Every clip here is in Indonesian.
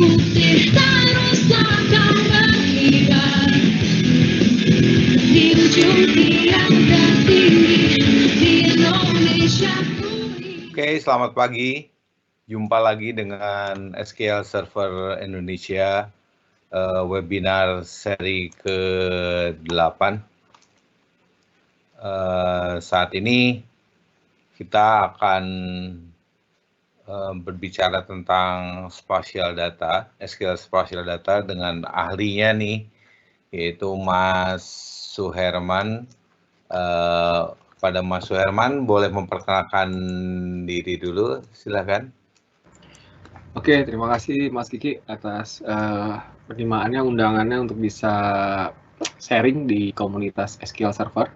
putih teruslah kau berkibar di ujung tiang tertinggi di Indonesia. Oke, selamat pagi. Jumpa lagi dengan SQL Server Indonesia webinar seri ke-8. Saat ini kita akan berbicara tentang spatial data, SQL spatial data dengan ahlinya nih, yaitu Mas Suherman. Pada Mas Suherman, boleh memperkenalkan diri dulu, silakan. Oke, terima kasih Mas Kiki atas penerimaannya, undangannya untuk bisa sharing di komunitas SQL Server.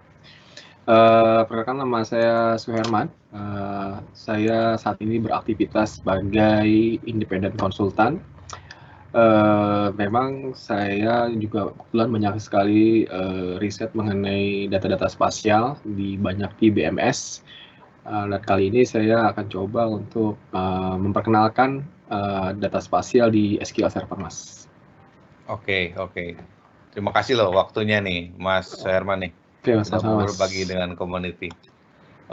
Perkenalkan, nama saya Suherman. Saya saat ini beraktivitas sebagai independent konsultan. Memang saya juga kebetulan banyak sekali riset mengenai data-data spasial di banyak di BMS. Dan kali ini saya akan coba untuk memperkenalkan data spasial di SQL Server, Mas. Oke. Terima kasih loh waktunya nih, Mas Herman nih. Oke, Mas. Sudah berbagi dengan community.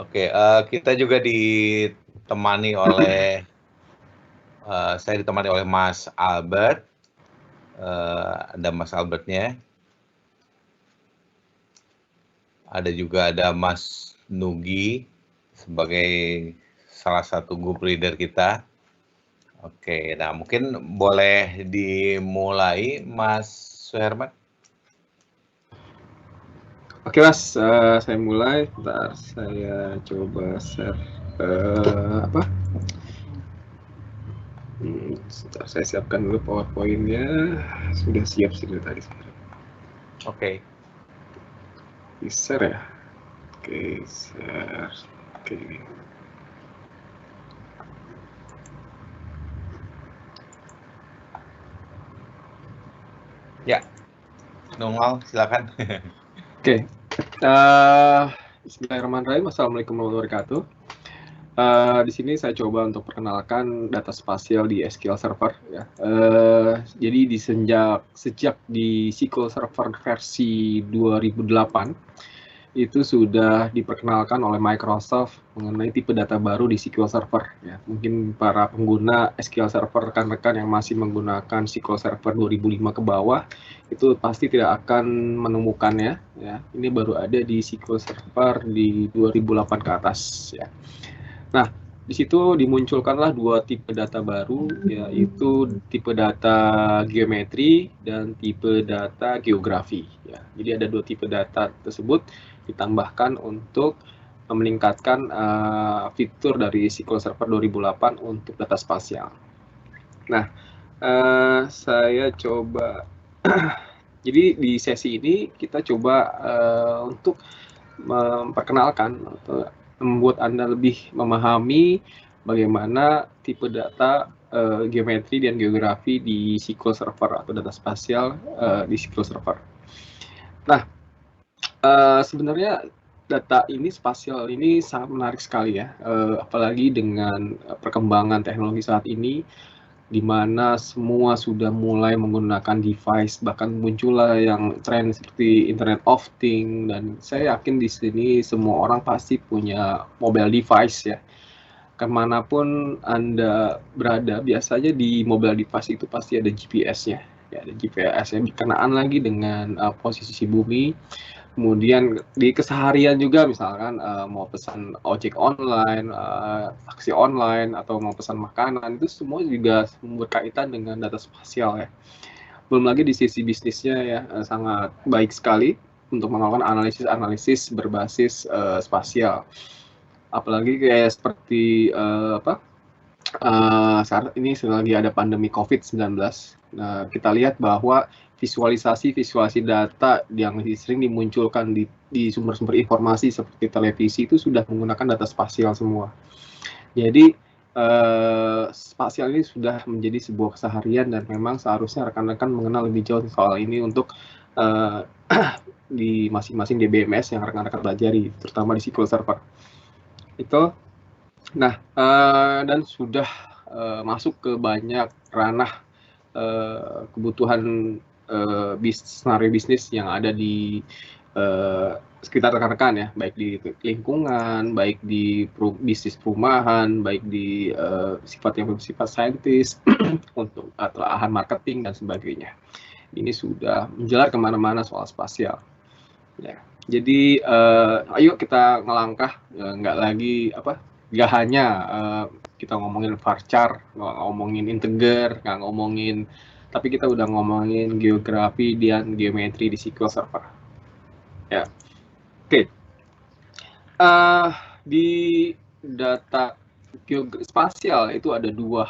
Oke, kita juga ditemani oleh, saya ditemani oleh Mas Albert. Ada Mas Albertnya. Ada Mas Nugi sebagai salah satu group leader kita. Oke, nah mungkin boleh dimulai Mas Suherman. Oke Mas, saya mulai. Bentar, saya coba share Sebentar, saya siapkan dulu PowerPoint-nya. Sudah siap sih tadi sebenarnya. Oke. Di share ya. Oke, share. Oke, ini. Ya, Nunggal, silakan. Oke, Bismillahirrahmanirrahim. Assalamualaikum warahmatullahi wabarakatuh. Di sini saya coba untuk perkenalkan data spasial di SQL Server. Ya. Jadi sejak di SQL Server versi 2008 itu sudah diperkenalkan oleh Microsoft mengenai tipe data baru di SQL Server. Ya. Mungkin para pengguna SQL Server, rekan-rekan yang masih menggunakan SQL Server 2005 ke bawah, itu pasti tidak akan menemukannya. Ya. Ini baru ada di SQL Server di 2008 ke atas. Ya. Nah, di situ dimunculkanlah dua tipe data baru, yaitu tipe data geometri dan tipe data geografi. Ya. Jadi ada dua tipe data tersebut ditambahkan untuk meningkatkan fitur dari SQL Server 2008 untuk data spasial. Nah, saya coba, jadi di sesi ini kita coba untuk memperkenalkan atau membuat Anda lebih memahami bagaimana tipe data geometri dan geografi di SQL Server atau data spasial di SQL Server. Nah, sebenarnya data ini, spasial ini sangat menarik sekali ya, apalagi dengan perkembangan teknologi saat ini, di mana semua sudah mulai menggunakan device, bahkan muncullah yang tren seperti Internet of Things, dan saya yakin di sini semua orang pasti punya mobile device ya. Kemanapun Anda berada, biasanya di mobile device itu pasti ada GPS-nya. Ya, ada GPS yang berkenaan lagi dengan posisi bumi. Kemudian di keseharian juga, misalkan mau pesan ojek online, taksi online, atau mau pesan makanan, itu semua juga berkaitan dengan data spasial ya. Belum lagi di sisi bisnisnya ya, sangat baik sekali untuk melakukan analisis berbasis spasial. Apalagi kayak seperti saat ini selagi ada pandemi COVID-19, nah, kita lihat bahwa visualisasi data yang sering dimunculkan di sumber-sumber informasi seperti televisi itu sudah menggunakan data spasial semua. Jadi spasial ini sudah menjadi sebuah keseharian, dan memang seharusnya rekan-rekan mengenal lebih jauh soal ini untuk di masing-masing DBMS yang rekan-rekan pelajari, terutama di SQL Server. Itu. Nah, dan sudah masuk ke banyak ranah kebutuhan skenario bisnis yang ada di sekitar rekan-rekan ya, baik di lingkungan, baik di bisnis perumahan, baik di sifat yang bersifat saintis untuk lahan marketing dan sebagainya. Ini sudah menjalar kemana-mana soal spasial. Ya, jadi ayo kita ngelangkah, nggak hanya kita ngomongin varchar, nggak ngomongin integer, nggak ngomongin, tapi kita udah ngomongin geografi dan geometri di SQL Server. Ya, oke. Di data spasial itu ada dua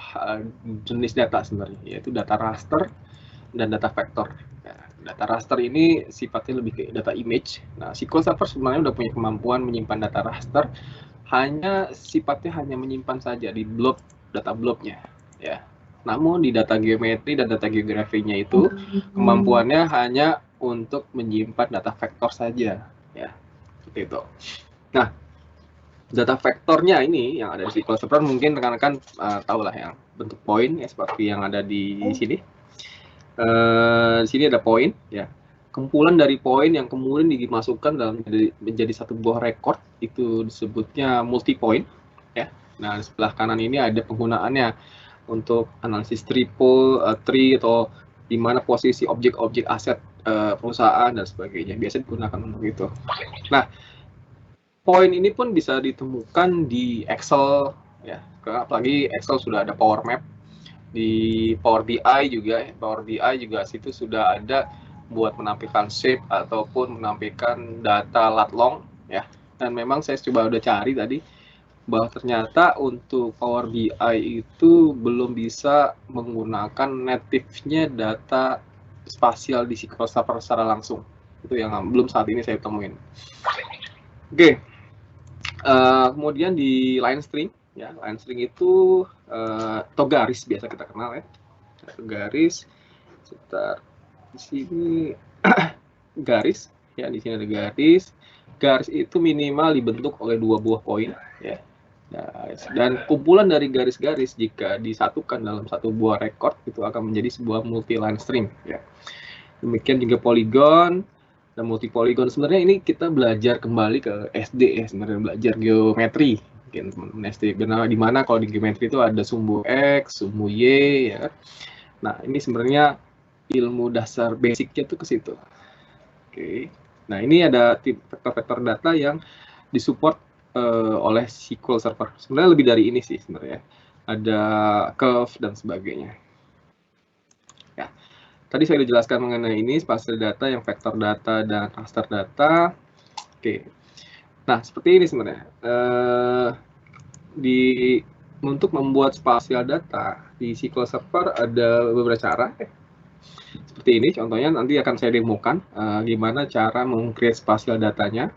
jenis data sebenarnya, yaitu data raster dan data vektor. Data raster ini sifatnya lebih ke data image. Nah, SQL Server sebenarnya udah punya kemampuan menyimpan data raster, sifatnya hanya menyimpan saja di blob, data blobnya, ya. Namun di data geometri dan data geografinya itu kemampuannya hanya untuk menyimpan data vektor saja, ya, seperti itu. Nah, data vektornya ini yang ada di SQL Server mungkin rekan-rekan tahu lah yang bentuk poin ya, seperti yang ada di sini. Di sini ada poin, ya. Kumpulan dari poin yang kemudian dimasukkan dalam menjadi satu buah record, itu disebutnya multi point, ya. Nah, di sebelah kanan ini ada penggunaannya untuk analisis triple, tree, atau di mana posisi objek-objek aset perusahaan dan sebagainya. Biasa digunakan untuk itu. Nah, poin ini pun bisa ditemukan di Excel, ya. Apalagi Excel sudah ada Power Map. Di Power BI juga, Power BI juga situ sudah ada buat menampilkan shape ataupun menampilkan data lat long, ya. Dan memang saya coba udah cari tadi bahwa ternyata untuk Power BI itu belum bisa menggunakan native-nya data spasial di SQL Server secara langsung. Itu yang belum saat ini saya temuin. Oke. Kemudian di line string, ya, line string itu atau garis biasa kita kenal, ya. Garis, sekitar di sini garis, ya, di sini ada garis. Garis itu minimal dibentuk oleh dua buah poin, ya. Dan kumpulan dari garis-garis jika disatukan dalam satu buah record itu akan menjadi sebuah multi line string, ya. Demikian juga poligon dan multi poligon. Sebenarnya ini kita belajar kembali ke SD, ya, sebenarnya belajar geometri. Mungkin teman-teman SD, di mana kalau di geometri itu ada sumbu X, sumbu Y, ya. Nah, ini sebenarnya ilmu dasar basicnya tuh ke situ. Oke. Nah, ini ada vektor-vektor data yang disupport oleh SQL Server. Sebenarnya lebih dari ini sih sebenarnya. Ada curve dan sebagainya. Ya. Tadi saya sudah jelaskan mengenai ini, spasial data yang vektor data dan raster data. Oke. Nah, seperti ini sebenarnya. Untuk membuat spasial data di SQL Server ada beberapa cara. Seperti ini, contohnya nanti akan saya demokan gimana cara meng-create spasial datanya.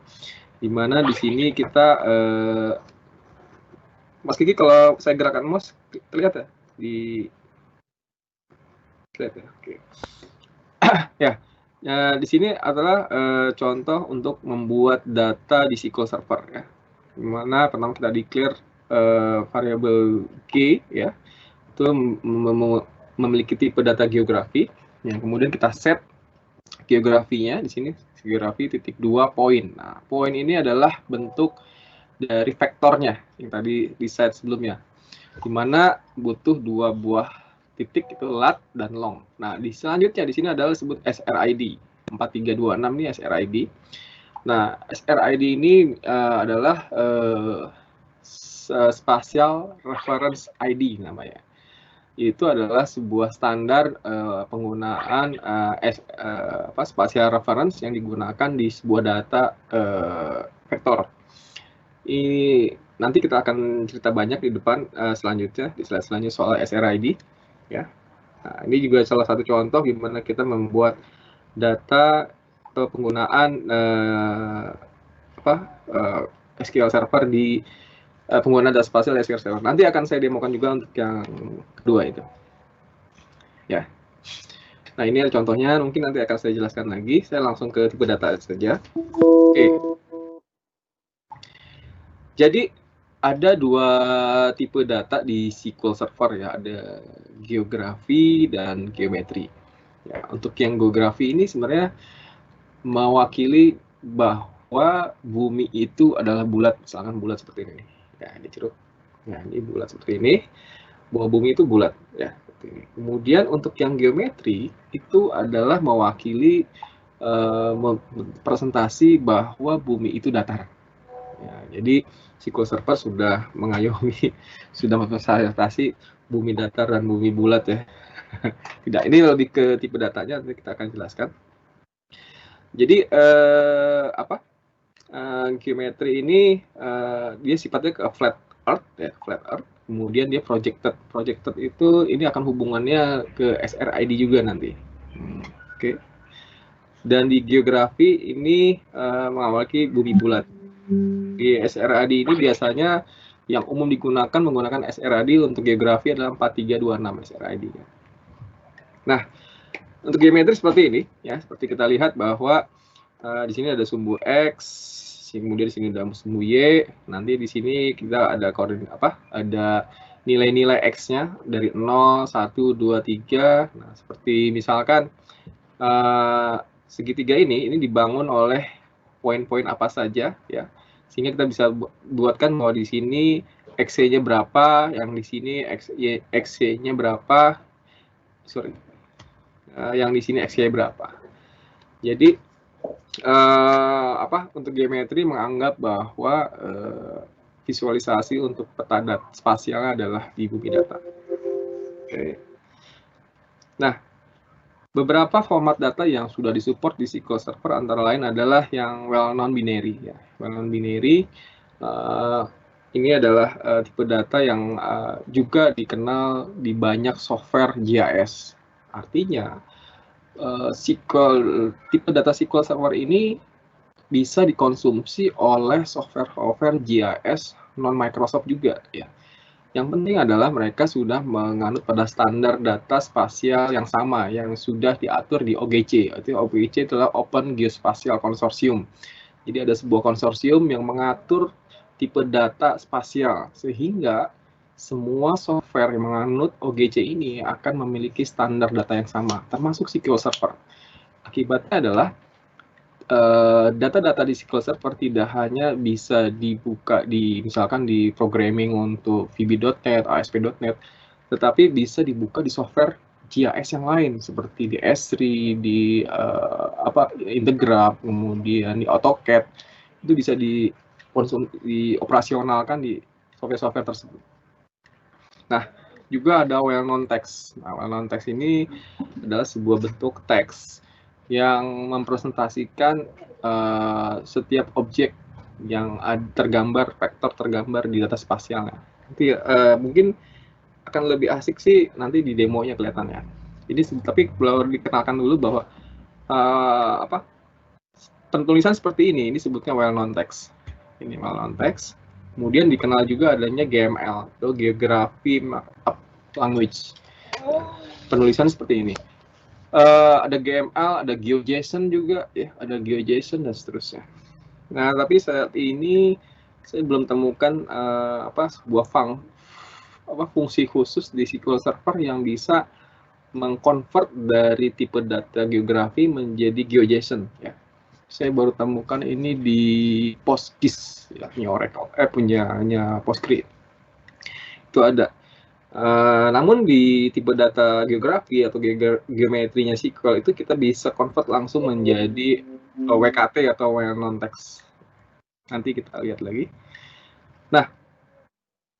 Dimana di sini kita, Mas Kiki, kalau saya gerakan mouse, terlihat ya? Terlihat ya? Oke. Ya, di sini adalah contoh untuk membuat data di SQL Server, ya. Dimana pertama kita declare variabel G, ya, itu memiliki tipe data geografi, yang kemudian kita set geografinya di sini, geografi .2 poin. Nah, poin ini adalah bentuk dari vektornya yang tadi di slide sebelumnya, dimana butuh dua buah titik, itu lat dan long. Nah, selanjutnya di sini adalah disebut SRID 4326 ini SRID. Nah, SRID ini adalah Spatial Reference ID namanya. Itu adalah sebuah standar penggunaan spatial reference yang digunakan di sebuah data vektor. Ini nanti kita akan cerita banyak di depan selanjutnya, di slide selanjutnya soal SRID, ya. Nah, ini juga salah satu contoh gimana kita membuat data atau penggunaan SQL Server di penggunaan data spasial SQL Server. Nanti akan saya demokan juga untuk yang kedua itu. Ya. Nah, ini ada contohnya, mungkin nanti akan saya jelaskan lagi. Saya langsung ke tipe data saja. Oke. Jadi ada 2 tipe data di SQL Server ya, ada geografi dan geometri. Ya, untuk yang geografi ini sebenarnya mewakili bahwa bumi itu adalah bulat, misalkan bulat seperti ini. Ya, ini ceruk. Nah, ini bulat seperti ini. Bahwa bumi itu bulat, ya. Seperti ini. Kemudian untuk yang geometri itu adalah mewakili presentasi bahwa bumi itu datar. Ya, jadi SQL Server sudah mengayomi, sudah memfasilitasi bumi datar dan bumi bulat ya. Tidak, ini lebih ke tipe datanya, nanti kita akan jelaskan. Jadi geometri ini dia sifatnya ke flat earth ya, flat earth. Kemudian dia projected. Projected itu ini akan hubungannya ke SRID juga nanti. Oke. Dan di geografi ini mengawali bumi bulat. Di SRAD ini biasanya yang umum digunakan menggunakan SRAD untuk geografi adalah 4326 SRAD. Nah, untuk geometri seperti ini ya, seperti kita lihat bahwa di sini ada sumbu X, kemudian di sini ada sumbu Y, nanti di sini kita ada koordinat ada nilai-nilai X-nya dari 0, 1, 2, 3. Nah, seperti misalkan segitiga ini dibangun oleh poin-poin apa saja ya, sehingga kita bisa buatkan bahwa di sini XY-nya berapa, yang di sini XY-nya berapa, yang di sini XY berapa. Jadi untuk geometri menganggap bahwa visualisasi untuk peta data spasialnya adalah di bumi data. Oke. Nah, beberapa format data yang sudah disupport di SQL Server antara lain adalah yang well-known binary. Ya. Well-known binary ini adalah tipe data yang juga dikenal di banyak software GIS. Artinya, tipe data SQL Server ini bisa dikonsumsi oleh software GIS non-Microsoft juga. Ya. Yang penting adalah mereka sudah menganut pada standar data spasial yang sama, yang sudah diatur di OGC. OGC adalah Open Geospatial Consortium. Jadi ada sebuah konsorsium yang mengatur tipe data spasial, sehingga semua software yang menganut OGC ini akan memiliki standar data yang sama, termasuk SQL Server. Akibatnya adalah data-data di SQL Server tidak hanya bisa dibuka misalkan di programming untuk VB.NET, ASP.NET, tetapi bisa dibuka di software GIS yang lain seperti di S3, di Integrap, kemudian di AutoCAD. Itu bisa dioperasionalkan di software-software tersebut. Nah, juga ada well-known text. Nah, well-known text ini adalah sebuah bentuk teks yang mempresentasikan setiap objek yang tergambar, vektor tergambar di data spasialnya. Nanti mungkin akan lebih asik sih nanti di demonya kelihatannya. Jadi tapi perlu dikenalkan dulu bahwa penulisan seperti ini disebutnya well-known text. Ini well-known text. Kemudian dikenal juga adanya GML atau Geography Markup Language. Penulisan seperti ini. Ada GML, ada GeoJSON juga ya, ada GeoJSON dan seterusnya. Nah, tapi saat ini saya belum temukan sebuah fungsi khusus di SQL Server yang bisa mengkonvert dari tipe data geografi menjadi GeoJSON ya. Saya baru temukan ini di PostGIS ya, punya Oracle, punyanya Postgre. Itu ada. Namun di tipe data geografi atau geometrinya SQL itu kita bisa convert langsung menjadi WKT atau well-known text. Nanti kita lihat lagi. Nah,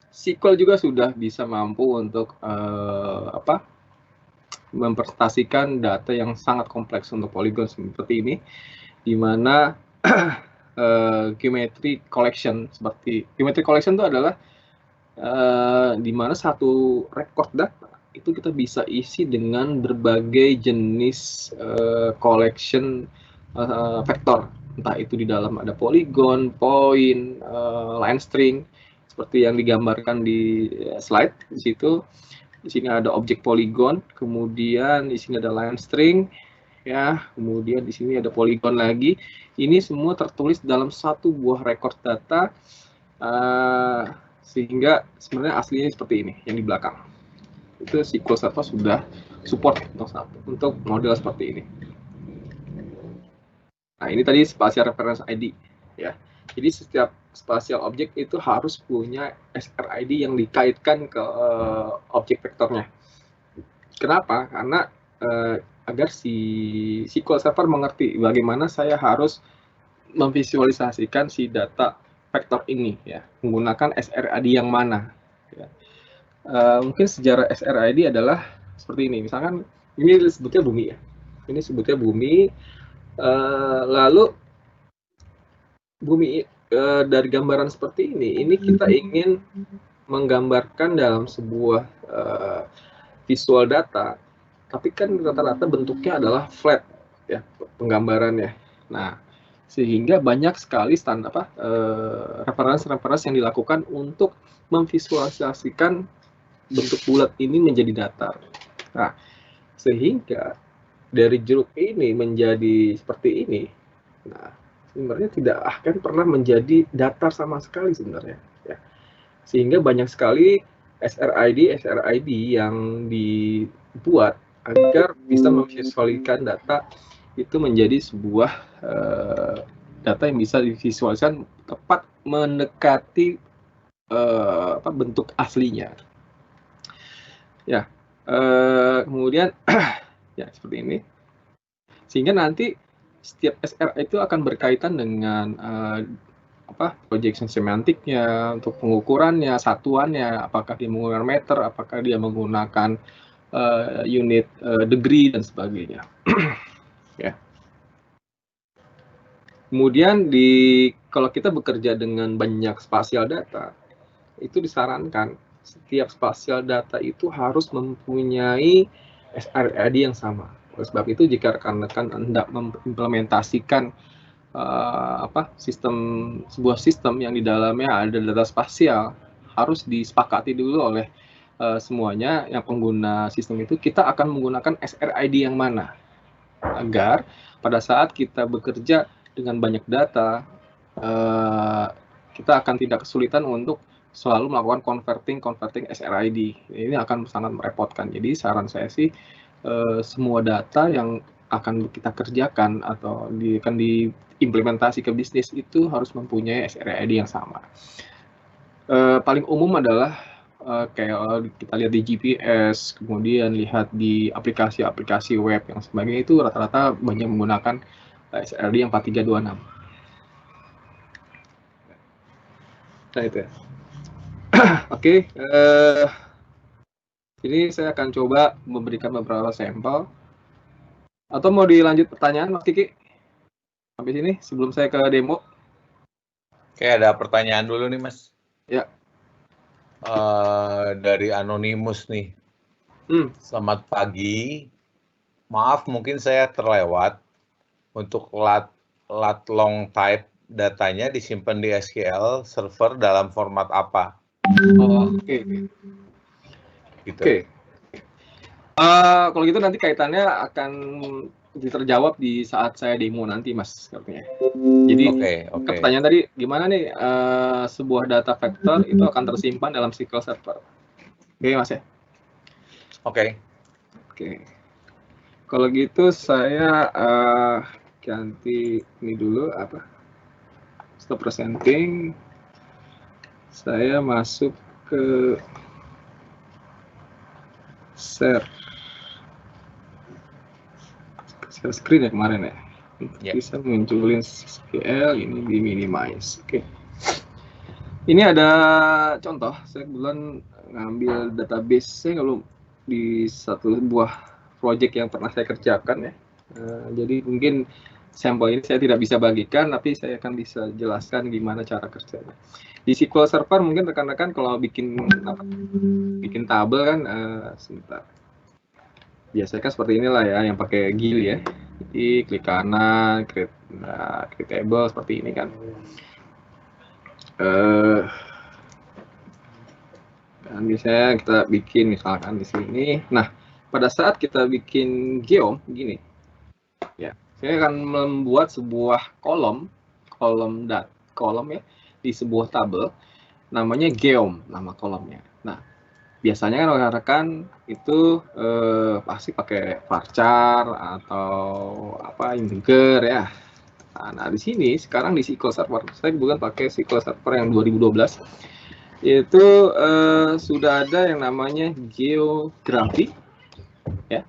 SQL juga sudah bisa mampu untuk mempresentasikan data yang sangat kompleks untuk polygon seperti ini, di mana geometry collection itu adalah di mana satu record data itu kita bisa isi dengan berbagai jenis collection vektor, entah itu di dalam ada polygon, point, line string seperti yang digambarkan di slide di situ. Di sini ada objek polygon, kemudian di sini ada line string ya, kemudian di sini ada polygon lagi. Ini semua tertulis dalam satu buah record data Sehingga sebenarnya aslinya seperti ini yang di belakang. Itu SQL Server sudah support untuk model seperti ini. Nah, ini tadi spatial reference ID ya. Jadi setiap spatial object itu harus punya SRID yang dikaitkan ke objek vektornya. Kenapa? Karena agar si SQL Server mengerti bagaimana saya harus memvisualisasikan si data vektor ini ya, menggunakan SRID yang mana. Ya. Mungkin sejarah SRID adalah seperti ini. Misalkan ini sebutnya bumi ya. Ini sebutnya bumi. Lalu bumi dari gambaran seperti ini kita ingin menggambarkan dalam sebuah visual data, tapi kan rata-rata bentuknya adalah flat ya penggambarannya. Nah, sehingga banyak sekali standar referensi yang dilakukan untuk memvisualisasikan bentuk bulat ini menjadi datar. Nah, sehingga dari jeruk ini menjadi seperti ini. Nah, sebenarnya tidak akan pernah menjadi datar sama sekali sebenarnya. Ya. Sehingga banyak sekali SRID yang dibuat agar bisa memvisualisasikan data itu menjadi sebuah data yang bisa divisualisasikan tepat mendekati bentuk aslinya. Ya, kemudian ya seperti ini. Sehingga nanti setiap SR itu akan berkaitan dengan projection semantiknya, untuk pengukurannya, satuannya, apakah dia menggunakan meter, apakah dia menggunakan unit degree dan sebagainya. Ya. Kemudian kalau kita bekerja dengan banyak spasial data, itu disarankan setiap spasial data itu harus mempunyai SRID yang sama. Oleh sebab itu jika rekan-rekan hendak mengimplementasikan sebuah sistem yang di dalamnya ada data spasial, harus disepakati dulu oleh semuanya yang pengguna sistem itu, kita akan menggunakan SRID yang mana agar pada saat kita bekerja dengan banyak data, kita akan tidak kesulitan untuk selalu melakukan converting SRID. Ini akan sangat merepotkan. Jadi saran saya sih semua data yang akan kita kerjakan atau akan diimplementasi ke bisnis itu harus mempunyai SRID yang sama. Paling umum adalah kayak kita lihat di GPS, kemudian lihat di aplikasi-aplikasi web yang sebagainya, itu rata-rata banyak menggunakan SRID yang 4326. Nah itu ya. Oke, ini saya akan coba memberikan beberapa sampel. Atau mau dilanjut pertanyaan, Mas Kiki? Sampai sini sebelum saya ke demo. Oke, ada pertanyaan dulu nih, Mas. Ya. Dari Anonymous nih. Selamat pagi. Maaf, mungkin saya terlewat. Untuk lat long type datanya disimpan di SQL Server dalam format apa? Oke. Gitu. Oke. Kalau gitu nanti kaitannya akan terjawab di saat saya demo nanti, Mas, sepertinya. Jadi pertanyaan tadi gimana nih sebuah data vektor itu akan tersimpan dalam SQL Server. Oke, Mas ya. Oke. Kalau gitu saya ganti ini dulu stop presenting. Saya masuk ke share screen ya kemarin ya. Bisa munculin SQL ini di minimize. Oke. Ini ada contoh. Saya kebetulan ngambil database saya kalau di satu buah project yang pernah saya kerjakan ya. Jadi mungkin sampel ini saya tidak bisa bagikan, tapi saya akan bisa jelaskan gimana cara kerjanya. Di SQL Server mungkin rekan-rekan kalau bikin tabel kan sebentar. Biasanya kan seperti inilah ya, yang pakai GUI ya. Jadi klik kanan, create table seperti ini kan. Dan biasanya kita bikin misalkan di sini. Nah, pada saat kita bikin geom gini, ya, saya akan membuat sebuah kolom ya di sebuah tabel namanya geom, nama kolomnya. Nah, biasanya kan rekan-rekan itu pasti pakai varchar atau apa integer ya. Nah, di sini sekarang di SQL Server, saya bukan pakai SQL Server yang 2012, yaitu sudah ada yang namanya geografi, ya,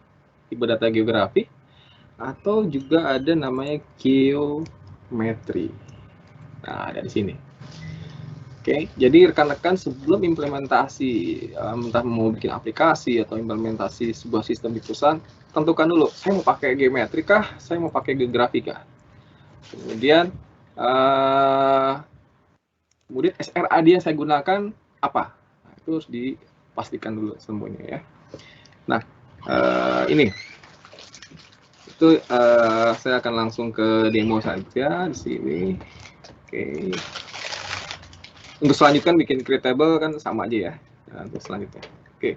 tipe data geografi, atau juga ada namanya geometri. Nah, ada di sini. Oke, jadi rekan-rekan sebelum implementasi, entah mau bikin aplikasi atau implementasi sebuah sistem di perusahaan, tentukan dulu, saya mau pakai geometri kah, saya mau pakai geografi kah. Kemudian SRAD yang saya gunakan apa? Nah, itu harus dipastikan dulu semuanya ya. Nah, ini itu saya akan langsung ke demo saja di sini. Oke. Untuk selanjutnya bikin create table kan sama aja ya. Nah, untuk selanjutnya. Oke.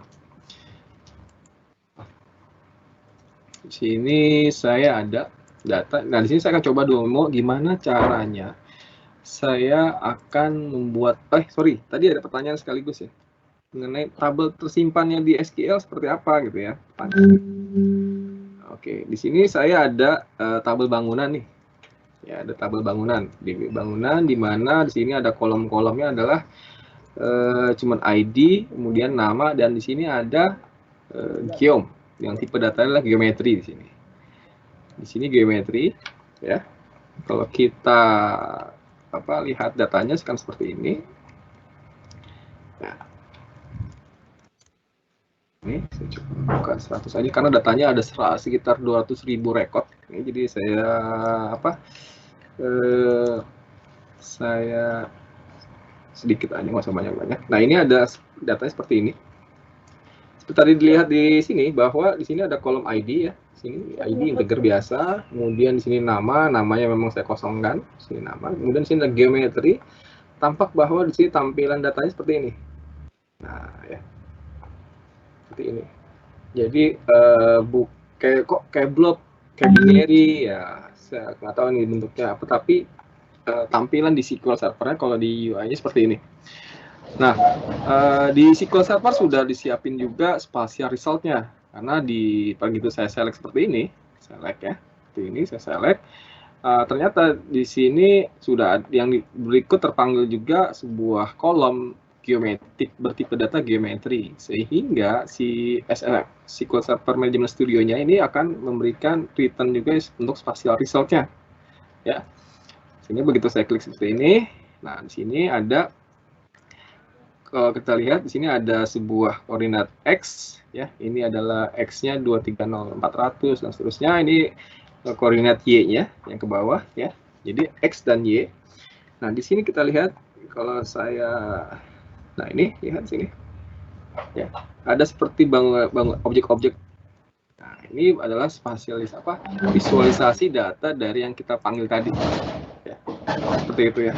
Di sini saya ada data. Nah, di sini saya akan coba demo gimana caranya saya akan membuat tadi ada pertanyaan sekaligus ya. Mengenai tabel tersimpannya di SQL seperti apa gitu ya. Oke, di sini saya ada tabel bangunan nih. Ya, ada tabel bangunan. Di bangunan di mana di sini ada kolom-kolomnya adalah cuman ID, kemudian nama, dan di sini ada geom yang tipe datanya adalah geometri di sini. Di sini geometri ya. Kalau kita lihat datanya sekarang seperti ini. Nah, ini saya coba buka 100 aja karena datanya ada sekitar 200.000 rekod. Ini jadi saya sedikit aja, nggak usah banyak-banyak. Nah, ini ada datanya seperti ini. Seperti tadi dilihat di sini bahwa di sini ada kolom ID ya. Di sini ID integer biasa, kemudian di sini namanya memang saya kosongkan, di sini nama, kemudian di sini ada geometri. Tampak bahwa di sini tampilan datanya seperti ini. Nah, ya. Seperti ini. Jadi kayak blob, kayak binary ya. Saya nggak tahu ini bentuknya apa, tapi tampilan di SQL Server-nya kalau di UI-nya seperti ini. Nah, di SQL Server sudah disiapin juga spatial result-nya. Karena begitu saya select seperti ini, select ya, seperti ini saya select. Ternyata di sini sudah yang berikut terpanggil juga sebuah kolom geometrik bertipe data geometri, sehingga si SQL Server Management Studio-nya ini akan memberikan return juga untuk spatial result-nya. Ya, sehingga begitu saya klik seperti ini, nah di sini ada, kalau kita lihat di sini ada sebuah koordinat X, ya, ini adalah X-nya 230.400 dan seterusnya. Ini koordinat Y-nya yang ke bawah, ya. Jadi X dan Y. Nah, di sini kita lihat kalau saya, nah ini lihat sini, ya, ada seperti objek-objek. Nah, ini adalah visualisasi data dari yang kita panggil tadi, ya, seperti itu ya.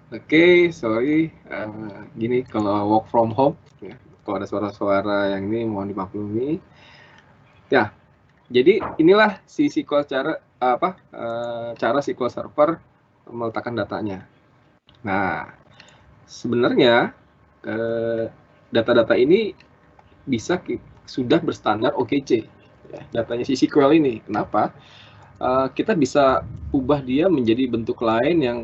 Oke, sorry, gini kalau work from home, ya, kalau ada suara-suara yang ini mohon dimaklumi. Ya, jadi inilah si SQL cara SQL Server meletakkan datanya. Nah, sebenarnya data-data ini sudah berstandar OGC, ya, datanya si SQL ini. Kenapa? Kita bisa ubah dia menjadi bentuk lain yang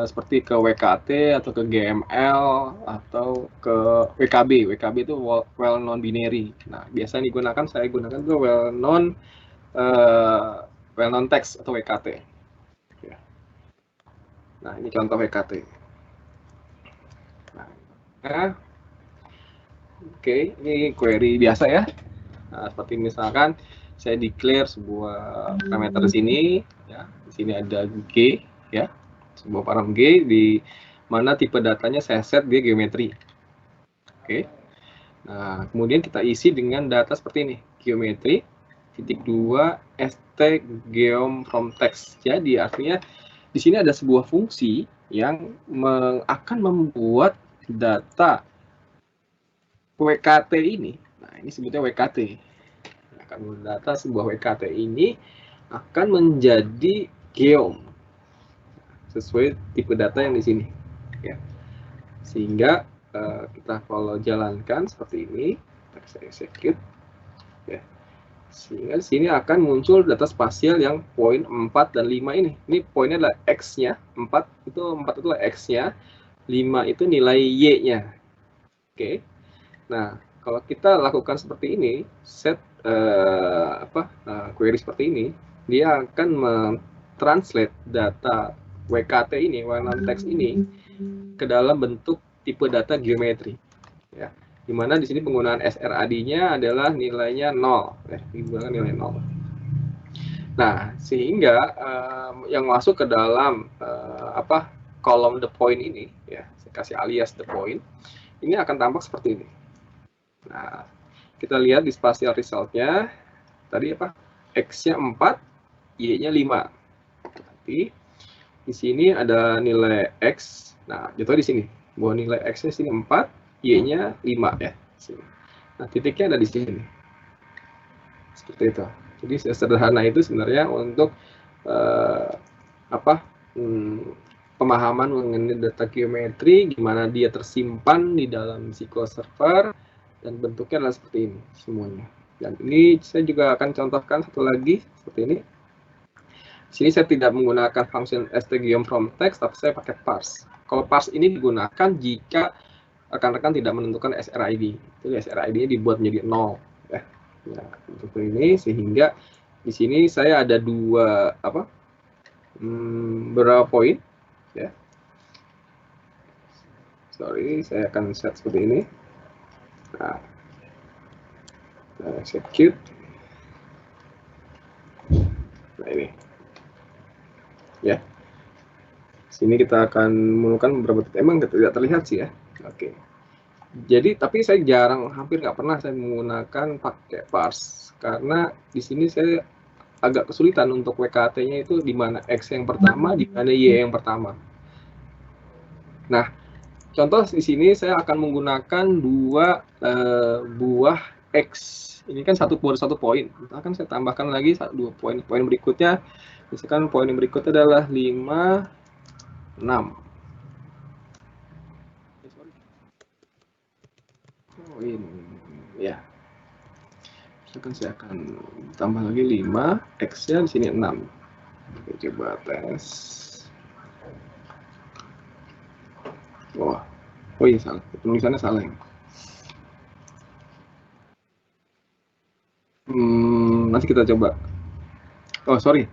seperti ke WKT atau ke GML atau ke WKB. WKB itu well known binary. Nah, biasanya saya gunakan itu well known text atau WKT. Ya. Nah, ini contoh WKT. Nah, oke, ini query biasa ya. Nah, seperti misalkan saya declare sebuah parameter di sini, ya. Di sini ada G, ya, sebuah parameter G di mana tipe datanya saya set dia geometri. Oke. Nah, kemudian kita isi dengan data seperti ini, geometri -2 st geom from text. Jadi artinya di sini ada sebuah fungsi yang akan membuat data WKT ini. Nah, ini sebutnya WKT. Akan data sebuah WKT ini akan menjadi geom sesuai tipe data yang di sini. ya. Sehingga kita kalau jalankan seperti ini, saya execute, ya. Sehingga di sini akan muncul data spasial yang poin 4 dan 5 ini. Ini poinnya adalah X-nya, 4 itu adalah X-nya, 5 itu nilai Y-nya. Oke. Nah, kalau kita lakukan seperti ini, set query seperti ini, dia akan mentranslate data WKT ini, warna teks ini, ke dalam bentuk tipe data geometri. Ya, dimana di sini penggunaan srad-nya adalah nilainya 0. Digunakan nilai 0. Nah, sehingga yang masuk ke dalam kolom the point ini, ya, saya kasih alias the point, ini akan tampak seperti ini. Nah, kita lihat di spatial result-nya, tadi X-nya 4, Y-nya 5. Nanti di sini ada nilai X, nah jatuh di sini, bahwa nilai X-nya sini 4, Y-nya 5 ya. Nah, titiknya ada di sini. Seperti itu. Jadi sederhana itu sebenarnya untuk pemahaman mengenai data geometri, gimana dia tersimpan di dalam SQL Server, dan bentuknya adalah seperti ini semuanya. Dan ini saya juga akan contohkan satu lagi seperti ini. Di sini saya tidak menggunakan function stgeom from text, tapi saya pakai parse. Kalau parse ini digunakan jika rekan-rekan tidak menentukan srid. Jadi srid-nya dibuat menjadi 0. Ya. Nah, seperti ini, sehingga di sini saya ada beberapa poin. Ya. Sorry, saya akan set seperti ini. Nah, execute. Nah, ini. Ya. Sini kita akan menemukan beberapa titik. Emang tidak terlihat sih ya. Oke. Jadi, tapi saya hampir nggak pernah saya menggunakan pakai parse. Karena di sini saya agak kesulitan untuk WKT-nya itu di mana X yang pertama, di mana Y yang pertama. Nah, contoh di sini saya akan menggunakan dua buah X. Ini kan satu poin. Akan saya tambahkan lagi 2 poin. Poin berikutnya, misalkan poin yang berikutnya adalah 5, 6. Poin, ya. Misalkan saya akan tambah lagi 5, X-nya di sini 6. Oke, coba tes. Oh iya, salah. Tulisannya salah ya. Nanti kita coba. Oh, sorry.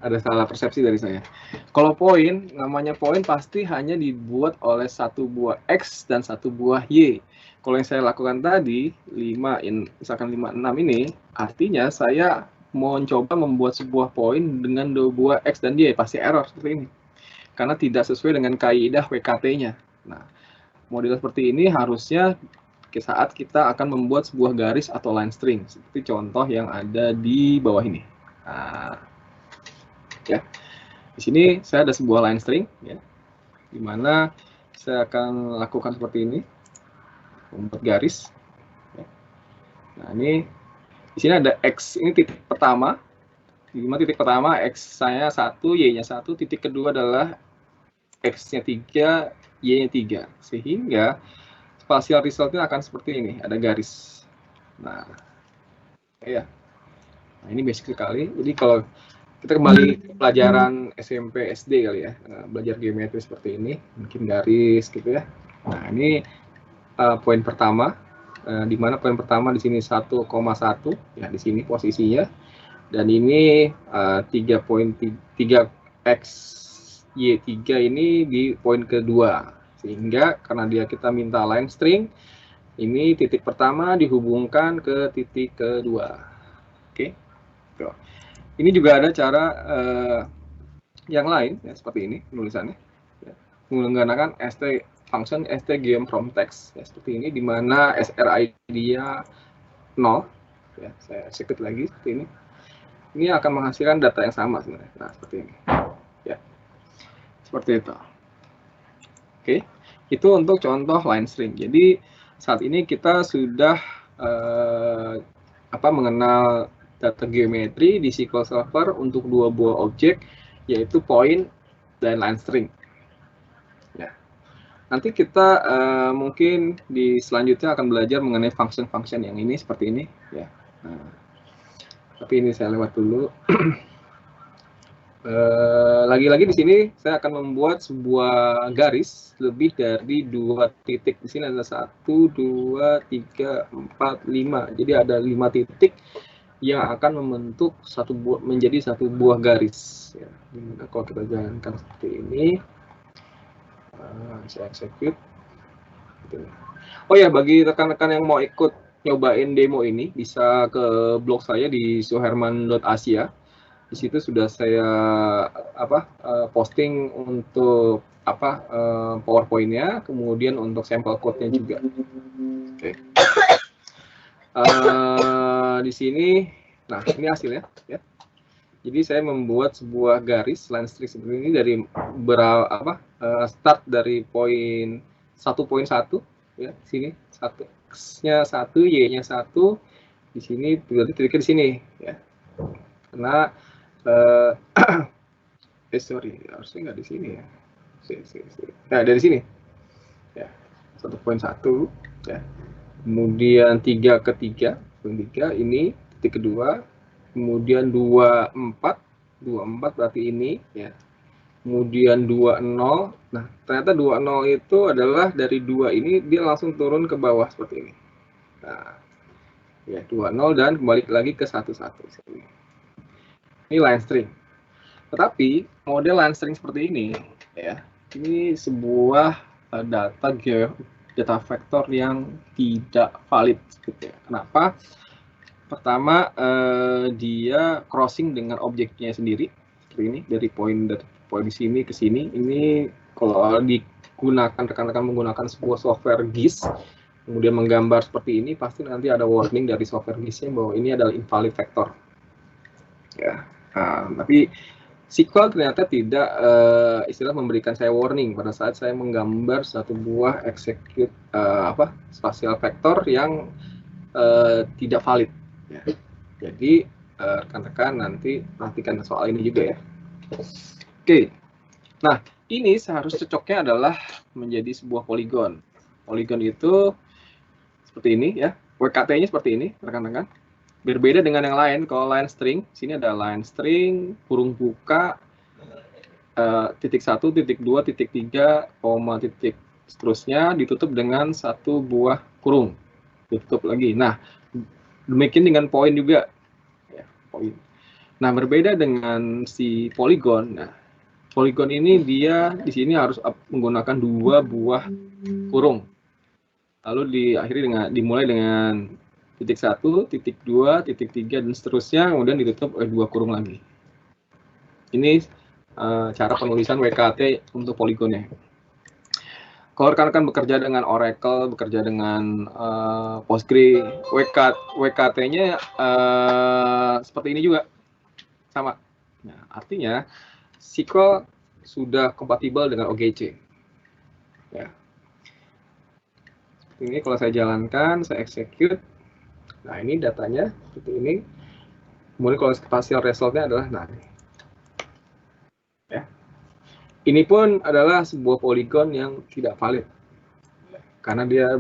Ada salah persepsi dari saya. Kalau poin, namanya poin pasti hanya dibuat oleh satu buah X dan satu buah Y. Kalau yang saya lakukan tadi, misalkan 5, 6 ini, artinya saya mau coba membuat sebuah poin dengan 2 buah X dan Y. Pasti error seperti ini. Karena tidak sesuai dengan kaidah WKT-nya. Nah, model seperti ini harusnya saat kita akan membuat sebuah garis atau line string, seperti contoh yang ada di bawah ini. Nah, ya, di sini saya ada sebuah line string, ya, di mana saya akan lakukan seperti ini, membuat garis. Ya. Nah, ini di sini ada X, ini titik pertama. Di mana titik pertama X saya 1, Y-nya 1, titik kedua adalah X-nya 3, Y-nya 3. Sehingga spatial result-nya akan seperti ini, ada garis. Nah, ya. Nah, ini basic sekali. Jadi kalau kita kembali ke pelajaran SMP, SD kali ya, belajar geometri seperti ini, mungkin garis gitu ya. Nah, ini poin pertama, di mana poin pertama di sini 1,1, ya di sini posisinya. Dan ini 3.3X Y3 ini di poin kedua. Sehingga karena kita minta line string, ini titik pertama dihubungkan ke titik kedua. Oke. Ini juga ada cara yang lain, ya, seperti ini penulisannya. Ya. Menggunakan function stgeom from text, ya, seperti ini, di mana srid-nya 0. Ya, saya execute lagi seperti ini. Ini akan menghasilkan data yang sama sebenarnya. Nah, seperti ini. Ya. Seperti itu. Oke. Itu untuk contoh line string. Jadi saat ini kita sudah mengenal data geometri di SQL Server untuk 2 buah objek, yaitu point dan line string. Ya. Nanti kita mungkin di selanjutnya akan belajar mengenai function-function yang ini seperti ini ya. Nah, tapi ini saya lewat dulu. Lagi-lagi di sini saya akan membuat sebuah garis lebih dari 2 titik. Di sini ada 1, 2, 3, 4, 5. Jadi ada 5 titik yang akan membentuk menjadi satu buah garis. Ya. Kalau kita jalankan seperti ini, saya execute. Oh ya, bagi rekan-rekan yang mau ikut nyobain demo ini, bisa ke blog saya di suherman.asia. Di situ sudah saya posting untuk PowerPoint-nya, kemudian untuk sampel code-nya juga. Oke. Di sini, nah ini hasilnya. Ya. Jadi saya membuat sebuah garis line string seperti ini dari start dari poin 1.1 ya, sini 1 X-nya 1, Y-nya 1, di sini berarti titiknya di sini ya. Karena sorry, harusnya nggak di sini ya. Nah, dari sini ya, 1.1 ya. Kemudian 3 ke 3, ini titik kedua. Kemudian 24 berarti ini ya. Kemudian 20. Nah, ternyata 20 itu adalah dari 2 ini dia langsung turun ke bawah seperti ini. Nah, ya 20 dan kembali lagi ke 11 sini. Ini line string. Tetapi model line string seperti ini ya, ini sebuah data vektor yang tidak valid gitu ya. Kenapa? Pertama, dia crossing dengan objeknya sendiri seperti ini, dari poin sini ke sini. Ini kalau digunakan, rekan-rekan menggunakan sebuah software GIS kemudian menggambar seperti ini, pasti nanti ada warning dari software GIS-nya bahwa ini adalah invalid vector ya. Tapi SQL ternyata tidak memberikan saya warning pada saat saya menggambar satu buah execute spatial vector yang tidak valid ya. Jadi rekan-rekan nanti perhatikan soal ini juga ya. Oke. Nah, ini seharusnya cocoknya adalah menjadi sebuah poligon. Poligon itu seperti ini ya. WKT-nya seperti ini, rekan-rekan. Berbeda dengan yang lain. Kalau line string, sini ada line string, kurung buka, titik 1, titik 2, titik 3, koma, titik seterusnya, ditutup dengan satu buah kurung. Ditutup lagi. Nah, demikian dengan poin juga. Ya, poin. Nah, berbeda dengan si poligon. Nah, poligon ini dia di sini harus menggunakan 2 buah kurung. Lalu dimulai dengan titik 1, titik 2, titik 3, dan seterusnya, kemudian ditutup oleh 2 kurung lagi. Ini cara penulisan WKT untuk poligonnya. Kalau rekan-rekan bekerja dengan Oracle, bekerja dengan Postgre, WKT-nya seperti ini juga, sama. Nah, artinya SQL sudah kompatibel dengan OGC. Ya. Seperti ini kalau saya jalankan, saya execute. Nah, ini datanya seperti ini. Kemudian kalau spatial result-nya adalah ya. Ini pun adalah sebuah poligon yang tidak valid. Karena dia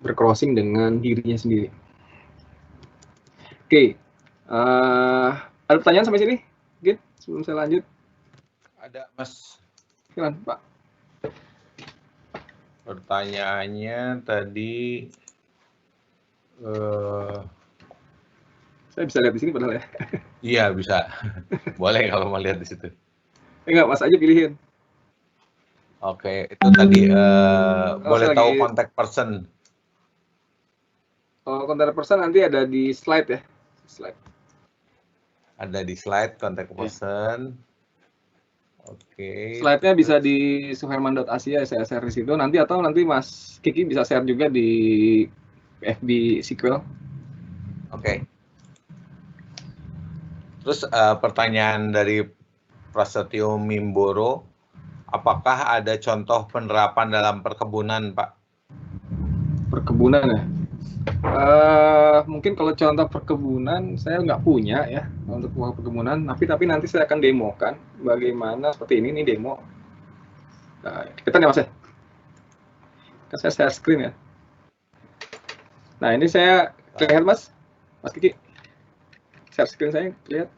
bercrossing dengan dirinya sendiri. Oke. Ada pertanyaan sampai sini? Mungkin sebelum saya lanjut. Ada, Mas. Silakan, Pak. Pertanyaannya tadi saya bisa lihat di sini padahal ya. Iya, bisa. Boleh kalau mau lihat di situ. Enggak, Mas aja pilihin. Oke, itu tadi boleh tahu contact person. Contact person nanti ada di slide ya. Ada di slide contact person. Oke. Slide-nya bisa di suherman.asia, saya share di situ nanti, atau nanti Mas Kiki bisa share juga di FB SQL. Oke. Terus pertanyaan dari Prasetyo Mimboro, apakah ada contoh penerapan dalam perkebunan, Pak? Perkebunan ya? Mungkin kalau contoh perkebunan saya nggak punya ya untuk perkebunan, tapi nanti saya akan demokan bagaimana seperti ini nih demo. Nah, kita nih Mas ya. Kan saya share screen ya. Nah, ini saya kelihatan Mas Kiki. Share screen saya lihat.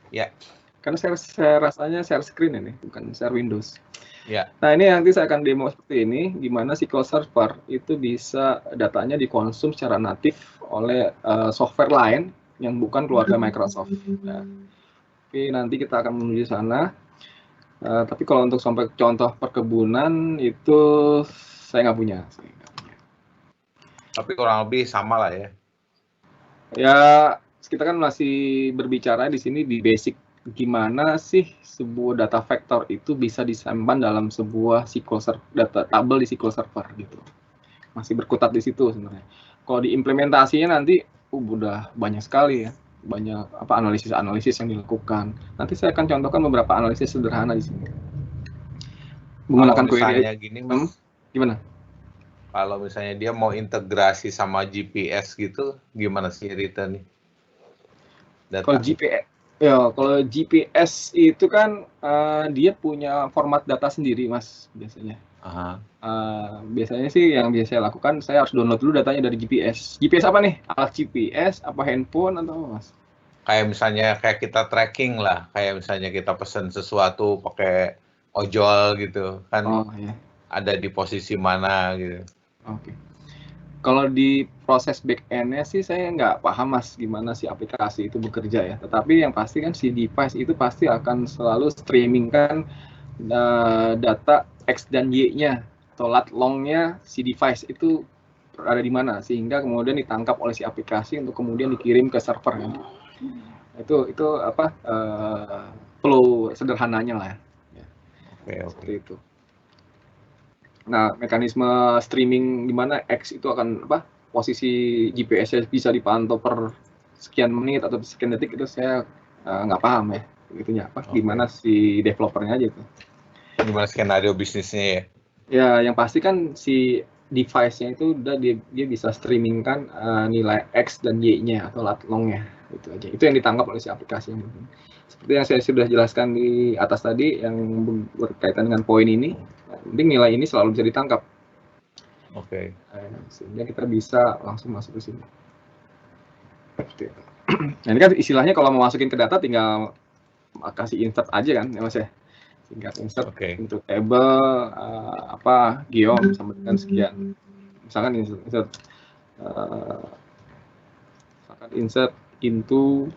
Ya. Karena saya rasanya share screen ini, bukan share Windows. Ya. Nah, ini nanti saya akan demo seperti ini, gimana SQL Server itu bisa datanya dikonsum secara natif oleh software lain yang bukan keluarga Microsoft. Nah, oke, nanti kita akan menuju sana. Tapi kalau untuk sampai contoh perkebunan itu saya nggak punya. Tapi kurang lebih sama lah ya. Ya, kita kan masih berbicara di sini di basic gimana sih sebuah data vector itu bisa disimpan dalam sebuah SQL Server, data tabel di SQL Server gitu. Masih berkutat di situ sebenarnya. Kalau diimplementasinya nanti udah banyak sekali ya, banyak analisis yang dilakukan. Nanti saya akan contohkan beberapa analisis sederhana di sini. Menggunakan query. Gini Mas, gimana? Kalau misalnya dia mau integrasi sama GPS gitu, gimana sih Rita nih? Kalau GPS, ya kalau GPS itu kan dia punya format data sendiri Mas biasanya. Biasanya sih yang biasa saya lakukan, saya harus download dulu datanya dari GPS. GPS apa nih? Alat GPS, apa handphone atau apa Mas? Kayak misalnya kayak kita tracking lah, kayak misalnya kita pesen sesuatu pakai ojol gitu kan, Ya. Ada di posisi mana gitu. Oke. Kalau di proses back-end-nya sih saya nggak paham Mas gimana si aplikasi itu bekerja ya. Tetapi yang pasti kan si device itu pasti akan selalu streamingkan data X dan Y-nya atau lat long-nya si device itu ada di mana sehingga kemudian ditangkap oleh si aplikasi untuk kemudian dikirim ke server kan. Itu apa flow sederhananya lah ya. Oke. Seperti itu. Nah, mekanisme streaming di mana X itu akan posisi GPS-nya bisa dipantau per sekian menit atau sekian detik itu saya nggak paham ya. Itunya gimana si developernya aja itu. Gimana skenario bisnisnya ya? Ya, yang pasti kan si device-nya itu udah dia bisa streamingkan nilai X dan Y-nya atau lat long-nya. Itu aja. Itu yang ditangkap oleh si aplikasi. Seperti yang saya sudah jelaskan di atas tadi yang berkaitan dengan poin ini. Penting nilai ini selalu bisa ditangkap. Oke. Sehingga kita bisa langsung masuk ke sini. Nah, ini kan istilahnya kalau mau masukin ke data tinggal kasih insert aja kan, ya Mas ya. Tinggal insert untuk table geom sama dengan sekian. Misalkan insert into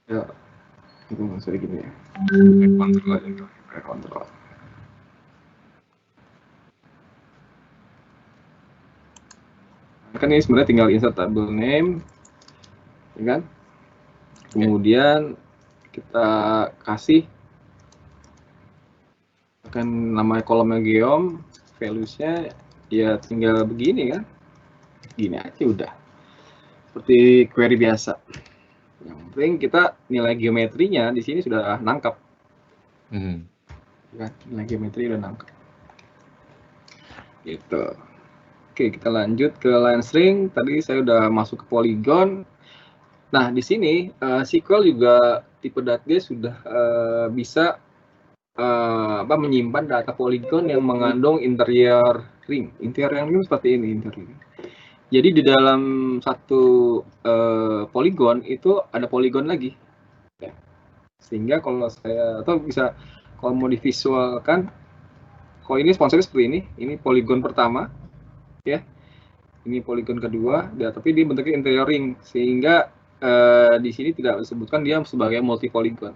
ya itu maksudnya gini ya. Kontrol aja gitu. Kontrol. Kan ini sebenarnya tinggal insert table name, ya kan? Kemudian kita kasih kan namanya kolomnya geom, values-nya ya tinggal begini kan, gini aja udah, seperti query biasa. Yang penting kita nilai geometrinya di sini sudah nangkap, kan? Nilai geometri udah nangkap. Gitu. Oke, kita lanjut ke line string. Tadi saya udah masuk ke polygon. Nah, di sini SQL juga tipe DATG sudah bisa menyimpan data polygon yang mengandung interior ring. Interior ring seperti ini. Jadi di dalam satu polygon itu ada polygon lagi. Sehingga kalau saya atau bisa kalau mau divisualkan, kalau ini sponsornya seperti ini polygon pertama, ya. Ini polygon kedua, ya, tapi dia bentuknya interior ring, sehingga di sini tidak disebutkan dia sebagai multi polygon.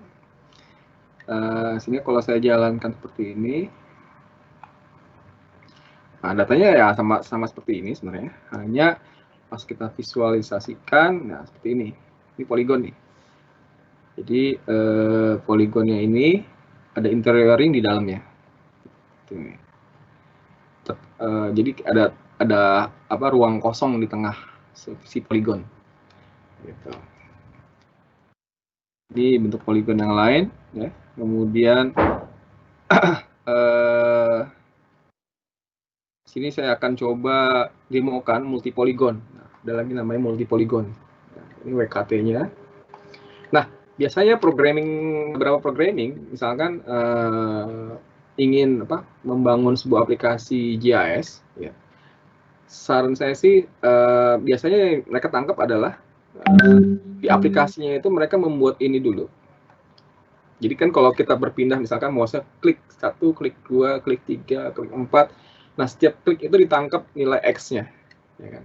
Sehingga kalau saya jalankan seperti ini, nah datanya ya sama seperti ini sebenarnya, hanya pas kita visualisasikan, nah seperti ini polygon nih. Jadi polygonnya ini ada interior ring di dalamnya. Jadi ada ruang kosong di tengah si polygon. Gitu. Ini bentuk polygon yang lain, ya. Kemudian sini saya akan coba demokan multi polygon. Nah, ada lagi namanya multi polygon. Nah, ini WKT-nya. Nah, biasanya beberapa programming, misalkan ingin membangun sebuah aplikasi GIS, ya. Saran saya sih biasanya yang mereka tangkap adalah di aplikasinya itu mereka membuat ini dulu. Jadi kan kalau kita berpindah misalkan mouse-nya klik 1, klik 2, klik 3, klik 4, nah setiap klik itu ditangkap nilai X-nya, ya kan?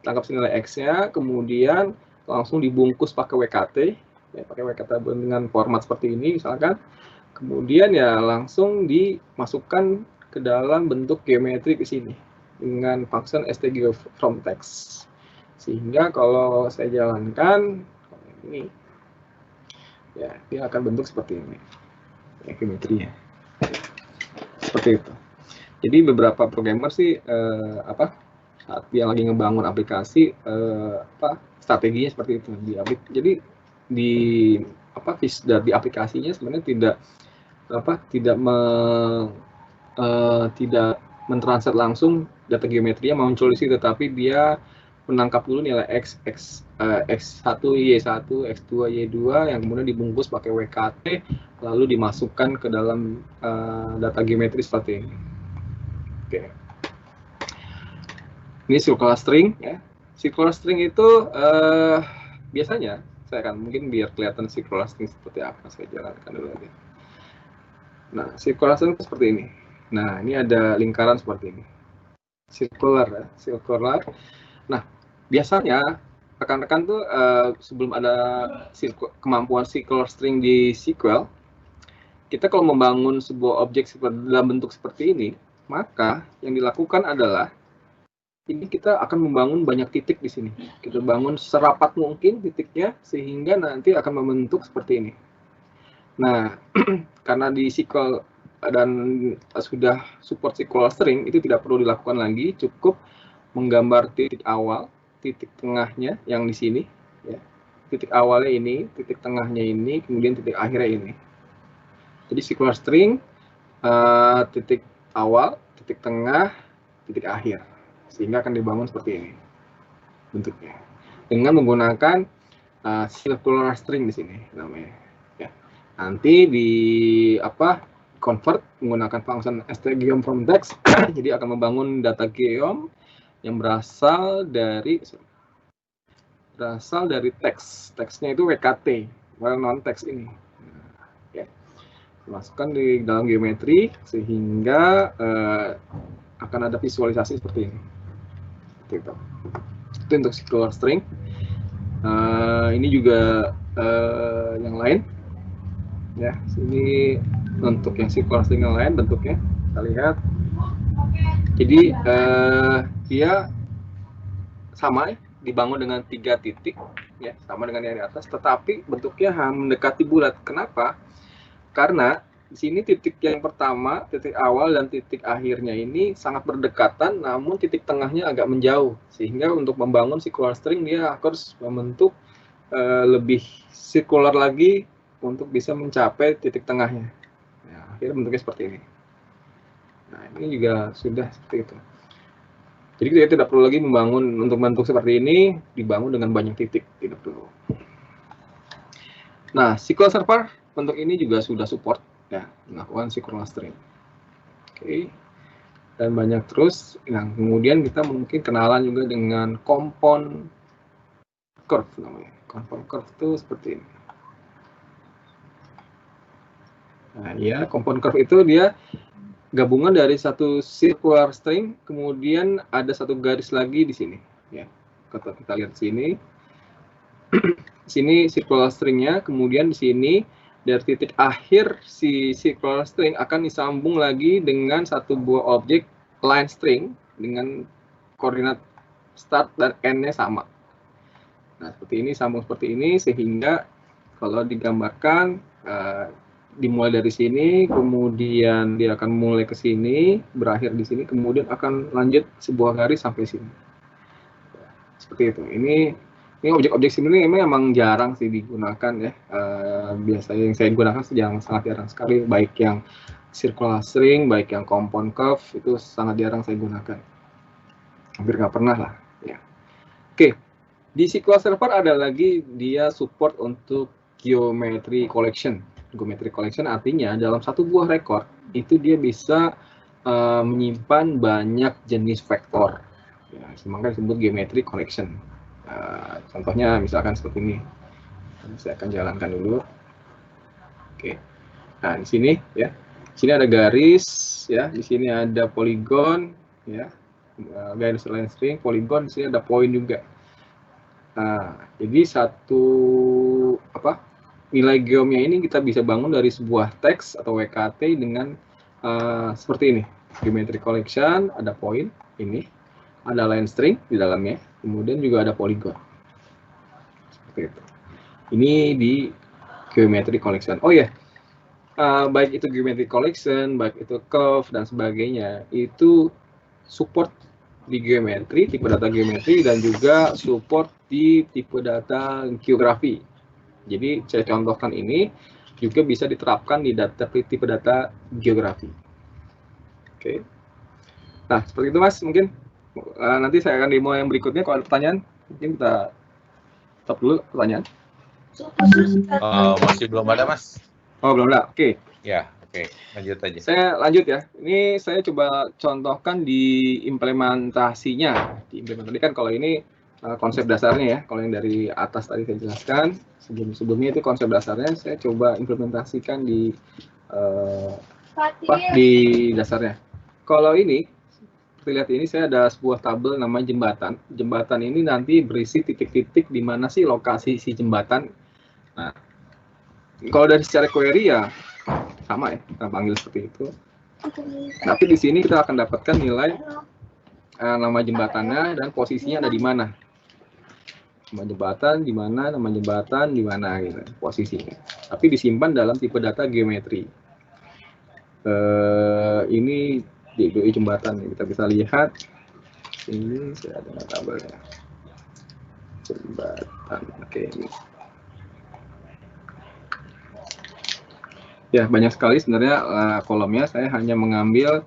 Tangkap nilai X-nya, kemudian langsung dibungkus pakai WKT, ya, pakai WKT dengan format seperti ini misalkan, kemudian ya langsung dimasukkan ke dalam bentuk geometri ke sini dengan function stg_from_text, sehingga kalau saya jalankan ini, ya dia akan bentuk seperti ini, ya, geometrinya seperti itu. Jadi beberapa programmer sih saat dia lagi ngebangun aplikasi strateginya seperti itu. Jadi di aplikasinya sebenarnya tidak mentranslate langsung data geometrinya muncul di situ, tapi dia menangkap dulu nilai X1, Y1, X2, Y2 yang kemudian dibungkus pakai WKT lalu dimasukkan ke dalam data geometri seperti ini. Oke. Ini circular string, ya. Circular string itu biasanya saya akan mungkin biar kelihatan circular string seperti apa, saya jalankan dulu aja. Nah, circular string seperti ini. Nah, ini ada lingkaran seperti ini. Circular, ya. Circular. Nah, biasanya rekan-rekan tuh sebelum ada kemampuan circular string di SQL, kita kalau membangun sebuah objek dalam bentuk seperti ini, maka yang dilakukan adalah ini kita akan membangun banyak titik di sini. Kita bangun serapat mungkin titiknya sehingga nanti akan membentuk seperti ini. Nah, karena di SQL dan sudah support circular string, itu tidak perlu dilakukan lagi, cukup menggambar titik awal, titik tengahnya yang di sini, ya. Titik awalnya ini, titik tengahnya ini, kemudian titik akhirnya ini. Jadi circular string, titik awal, titik tengah, titik akhir, sehingga akan dibangun seperti ini bentuknya dengan menggunakan circular string di sini namanya. Ya. Nanti di convert menggunakan function stg_from_text, jadi akan membangun data geom yang berasal dari teks. Teksnya itu WKT, well known text ini. Ya. Masukkan di dalam geometri sehingga akan ada visualisasi seperti ini. Seperti itu. Itu untuk circular string. Ini juga yang lain. Ya, sini untuk yang circular string yang lain bentuknya kita lihat. Jadi dia sama, dibangun dengan 3 titik, ya, sama dengan yang di atas, tetapi bentuknya mendekati bulat. Kenapa? Karena di sini titik yang pertama, titik awal dan titik akhirnya ini sangat berdekatan, namun titik tengahnya agak menjauh, sehingga untuk membangun circular string dia harus membentuk lebih circular lagi untuk bisa mencapai titik tengahnya. Nah, akhirnya bentuknya seperti ini. Nah, ini juga sudah seperti itu. Jadi kita tidak perlu lagi membangun untuk bentuk seperti ini, dibangun dengan banyak titik, tidak perlu. Nah, SQL Server bentuk ini juga sudah support, ya, melakukan circular string. Oke. Dan banyak terus. Nah, kemudian kita mungkin kenalan juga dengan compound curve namanya. Compound curve itu seperti ini. Nah, ya, compound curve itu dia gabungan dari satu circular string, kemudian ada satu garis lagi di sini. Ya, kita lihat sini. Sini circular stringnya, kemudian di sini dari titik akhir si circular string akan disambung lagi dengan satu buah objek line string dengan koordinat start dan end-nya sama. Nah, seperti ini, sambung seperti ini, sehingga kalau digambarkan dimulai dari sini, kemudian dia akan mulai ke sini, berakhir di sini, kemudian akan lanjut sebuah garis sampai sini. Seperti itu. Ini objek-objek sini memang jarang sih digunakan, ya. Biasanya yang saya gunakan sangat jarang sekali, baik yang circular string, baik yang compound curve, itu sangat jarang saya gunakan. Hampir nggak pernah lah. Ya. Oke, di SQL Server ada lagi dia support untuk geometry collection. Geometry collection artinya dalam satu buah record itu dia bisa menyimpan banyak jenis vektor. Ya, makanya disebut geometry collection. Contohnya misalkan seperti ini. Saya akan jalankan dulu. Oke. Nah, di sini ya. Di sini ada garis ya, di sini ada poligon ya. Garis line string, poligon, di sini ada poin juga. Nah, jadi satu nilai geomnya ini kita bisa bangun dari sebuah teks atau WKT dengan seperti ini. Geometry collection, ada poin ini, ada line string di dalamnya, kemudian juga ada poligon. Seperti itu. Ini di geometry collection. Oh ya, baik itu geometry collection, baik itu curve dan sebagainya, itu support di geometri, tipe data geometri, dan juga support di tipe data geografi. Jadi saya contohkan ini juga bisa diterapkan di tipe data geografi. Oke. Nah, seperti itu Mas, mungkin nanti saya akan demo yang berikutnya. Kalau ada pertanyaan, mungkin kita stop dulu pertanyaan. Masih belum ada, Mas. Oh, belum ada. Oke. Ya, oke. Lanjut aja. Saya lanjut ya. Ini saya coba contohkan di implementasinya. Di implementasi kan kalau ini konsep dasarnya ya. Kalau yang dari atas tadi saya jelaskan, sebelumnya itu konsep dasarnya, saya coba implementasikan di dasarnya. Kalau ini, seperti lihat ini saya ada sebuah tabel namanya jembatan. Jembatan ini nanti berisi titik-titik di mana sih lokasi si jembatan. Nah, kalau dari secara query ya sama ya, kita panggil seperti itu. Tapi di sini kita akan dapatkan nilai nama jembatannya dan posisinya ada di mana. Nama jembatan di mana, nama jembatan di mana gitu, posisinya. Tapi disimpan dalam tipe data geometri. Ini DBI jembatan, kita bisa lihat. Ini saya ada tabelnya. Jembatan, oke ini. Ya, banyak sekali sebenarnya kolomnya. Saya hanya mengambil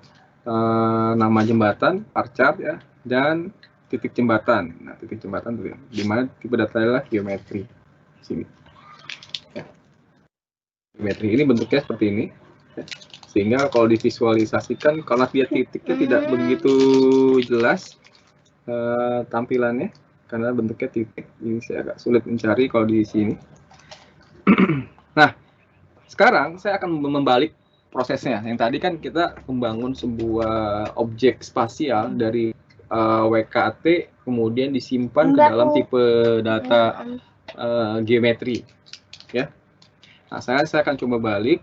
nama jembatan, bar chart ya, dan titik jembatan. Nah, titik jembatan tuh, di mana tipe data adalah geometri. Sini. Ya. Geometri ini bentuknya seperti ini. Ya. Sehingga kalau divisualisasikan, karena dia titiknya tidak begitu jelas tampilannya, karena bentuknya titik, ini saya agak sulit mencari kalau di sini. Nah, sekarang saya akan membalik prosesnya. Yang tadi kan kita membangun sebuah objek spasial dari WKT, kemudian disimpan ke dalam tipe data geometri, ya. Nah, saya akan coba balik,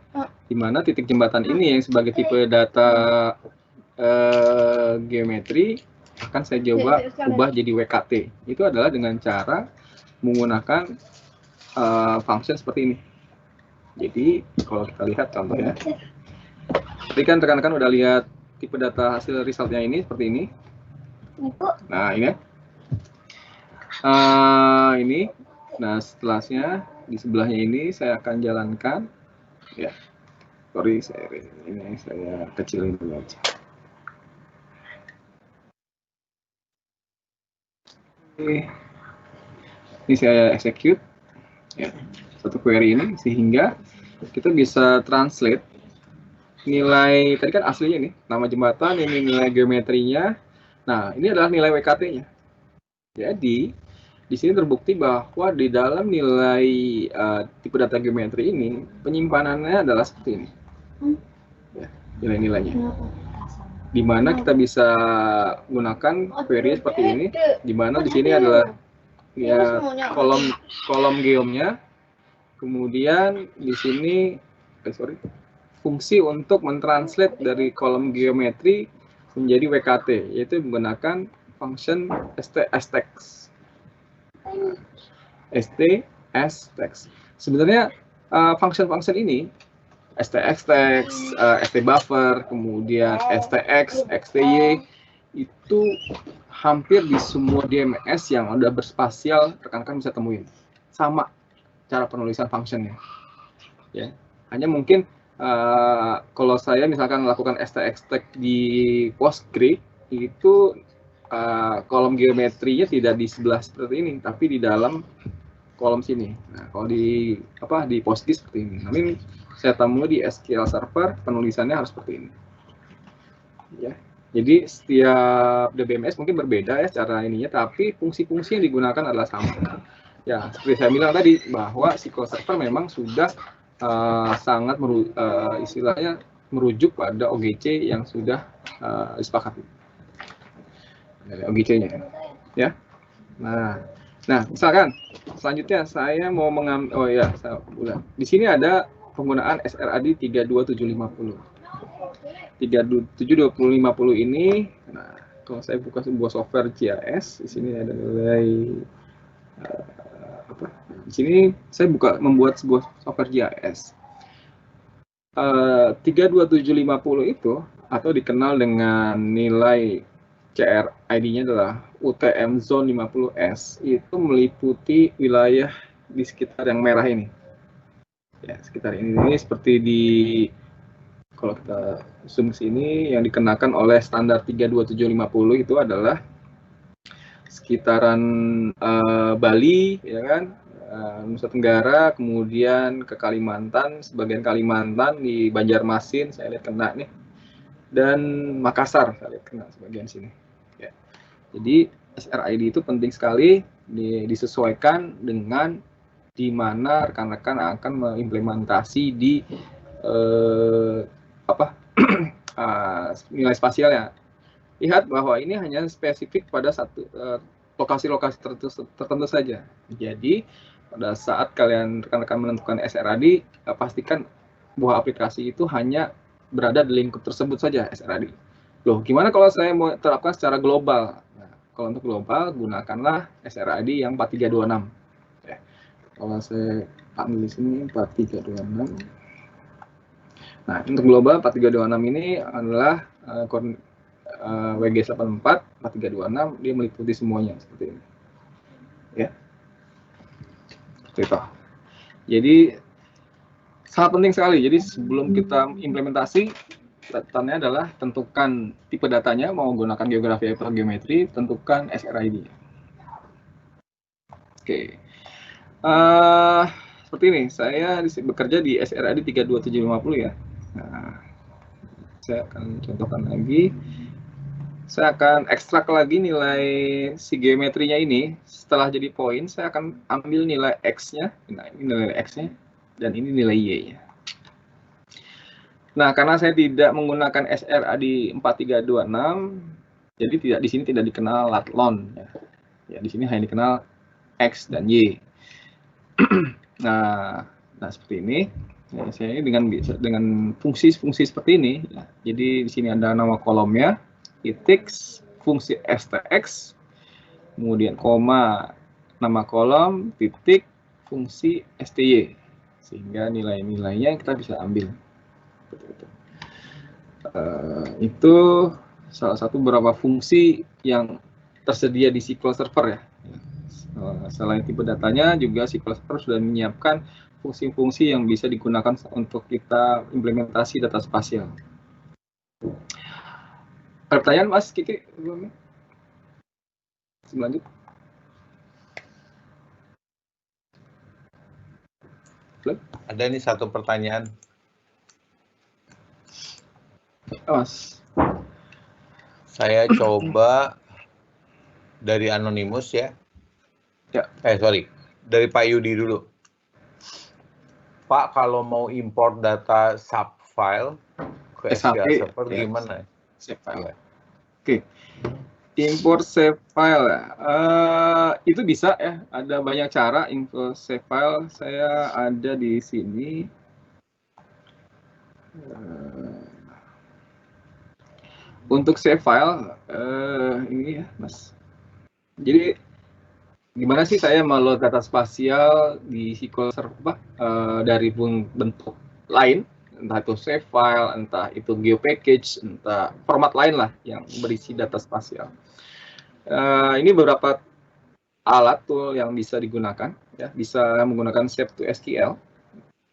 di mana titik jembatan ini yang sebagai tipe data geometri akan saya coba ubah jadi WKT. Itu adalah dengan cara menggunakan function seperti ini. Jadi kalau kita lihat contohnya, tadi kan rekan-rekan udah lihat tipe data hasil resultnya ini seperti ini. Nah ini, nah setelahnya di sebelahnya ini saya akan jalankan. Ya, sorry ini saya kecilin dulu aja. Oke. Ini saya execute ya, satu query ini, sehingga kita bisa translate nilai tadi kan aslinya nih, nama jembatan, ini nilai geometrinya. Nah, ini adalah nilai WKT-nya. Jadi di sini terbukti bahwa di dalam nilai tipe data geometri ini penyimpanannya adalah seperti ini, ya, nilai-nilainya. Di mana kita bisa gunakan query seperti ini, di mana di sini adalah ya kolom geomnya, kemudian di sini fungsi untuk mentranslate dari kolom geometri menjadi WKT, yaitu menggunakan function sttext. sttext. Sebenarnya function ini stxtext, stbuffer, kemudian stx, xty itu hampir di semua DMS yang udah berspasial rekan-rekan bisa temuin. Sama cara penulisan functionnya. Ya, hanya mungkin kalau saya misalkan melakukan stxtext di Postgre itu kolom geometrinya tidak di sebelah seperti ini, tapi di dalam kolom sini. Nah, kalau di PostGIS seperti ini. Namun saya temui di SQL Server penulisannya harus seperti ini. Ya. Jadi setiap DBMS mungkin berbeda ya cara ininya, tapi fungsi-fungsi yang digunakan adalah sama. Ya, seperti saya bilang tadi bahwa SQL Server memang sudah sangat istilahnya merujuk pada OGC yang sudah disepakati. OGC-nya ya. Nah, misalkan selanjutnya saya mau mengambil, di sini ada penggunaan SRAD 32750. 32750 ini, nah kalau saya buka sebuah software GIS, di sini ada nilai di sini saya membuat sebuah software GIS. 32750 itu atau dikenal dengan nilai CRID-nya adalah UTM Zone 50S, itu meliputi wilayah di sekitar yang merah ini. Ya, sekitar ini seperti di, kalau kita zoom sini, yang dikenakan oleh standar 32750 itu adalah sekitaran Bali, ya kan, Nusa Tenggara, kemudian ke Kalimantan, sebagian Kalimantan di Banjarmasin saya lihat kena nih, dan Makassar saya lihat kena sebagian sini. Ya. Jadi SRID itu penting sekali disesuaikan dengan di mana rekan-rekan akan mengimplementasi di nilai spasialnya. Lihat bahwa ini hanya spesifik pada satu lokasi-lokasi tertentu saja. Jadi pada saat rekan-rekan menentukan SRAD, pastikan bahwa aplikasi itu hanya berada di lingkup tersebut saja SRAD. Loh, gimana kalau saya mau terapkan secara global? Nah, kalau untuk global, gunakanlah SRAD yang 4326. Ya. Kalau saya ambil di sini 4326. Nah, untuk global 4326 ini adalah WG84 4326, dia meliputi semuanya seperti ini. Ya. Seperti itu. Jadi sangat penting sekali. Jadi sebelum kita implementasi, catatannya adalah tentukan tipe datanya, mau menggunakan geografi atau geometri, tentukan SRID. Oke. Seperti ini, saya bekerja di SRID 32750 ya. Nah, saya akan contohkan lagi. Saya akan ekstrak lagi nilai si geometrinya ini. Setelah jadi poin, saya akan ambil nilai X-nya. Nah, ini nilai X-nya. Dan ini nilai Y-nya. Nah, karena saya tidak menggunakan SRAD 4326, jadi di sini tidak dikenal latlon. Ya, di sini hanya dikenal X dan Y. Nah, seperti ini. Ya, saya dengan fungsi-fungsi seperti ini. Ya. Jadi di sini ada nama kolomnya, titik, fungsi STX, kemudian koma, nama kolom, titik, fungsi STY, sehingga nilai-nilainya kita bisa ambil. Itu salah satu beberapa fungsi yang tersedia di SQL Server ya. Selain tipe datanya, juga SQL Server sudah menyiapkan fungsi-fungsi yang bisa digunakan untuk kita implementasi data spasial. Pertanyaan Mas Kiki? Lanjut. Ada nih satu pertanyaan. Mas. Saya coba dari Anonymous ya. Ya. Sorry, dari Pak Yudi dulu. Pak, kalau mau import data subfile ke SQL Server ya, gimana? Save file. Ya. Oke. Import save file itu bisa ya, ada banyak cara import save file. Saya ada di sini. Untuk save file ini ya, Mas. Jadi gimana sih saya meload data spasial di SQL Server dari bentuk lain, entah itu save file, entah itu geopackage, entah format lain lah yang berisi data spasial. Ini beberapa alat tool yang bisa digunakan, ya, bisa menggunakan Save to SQL,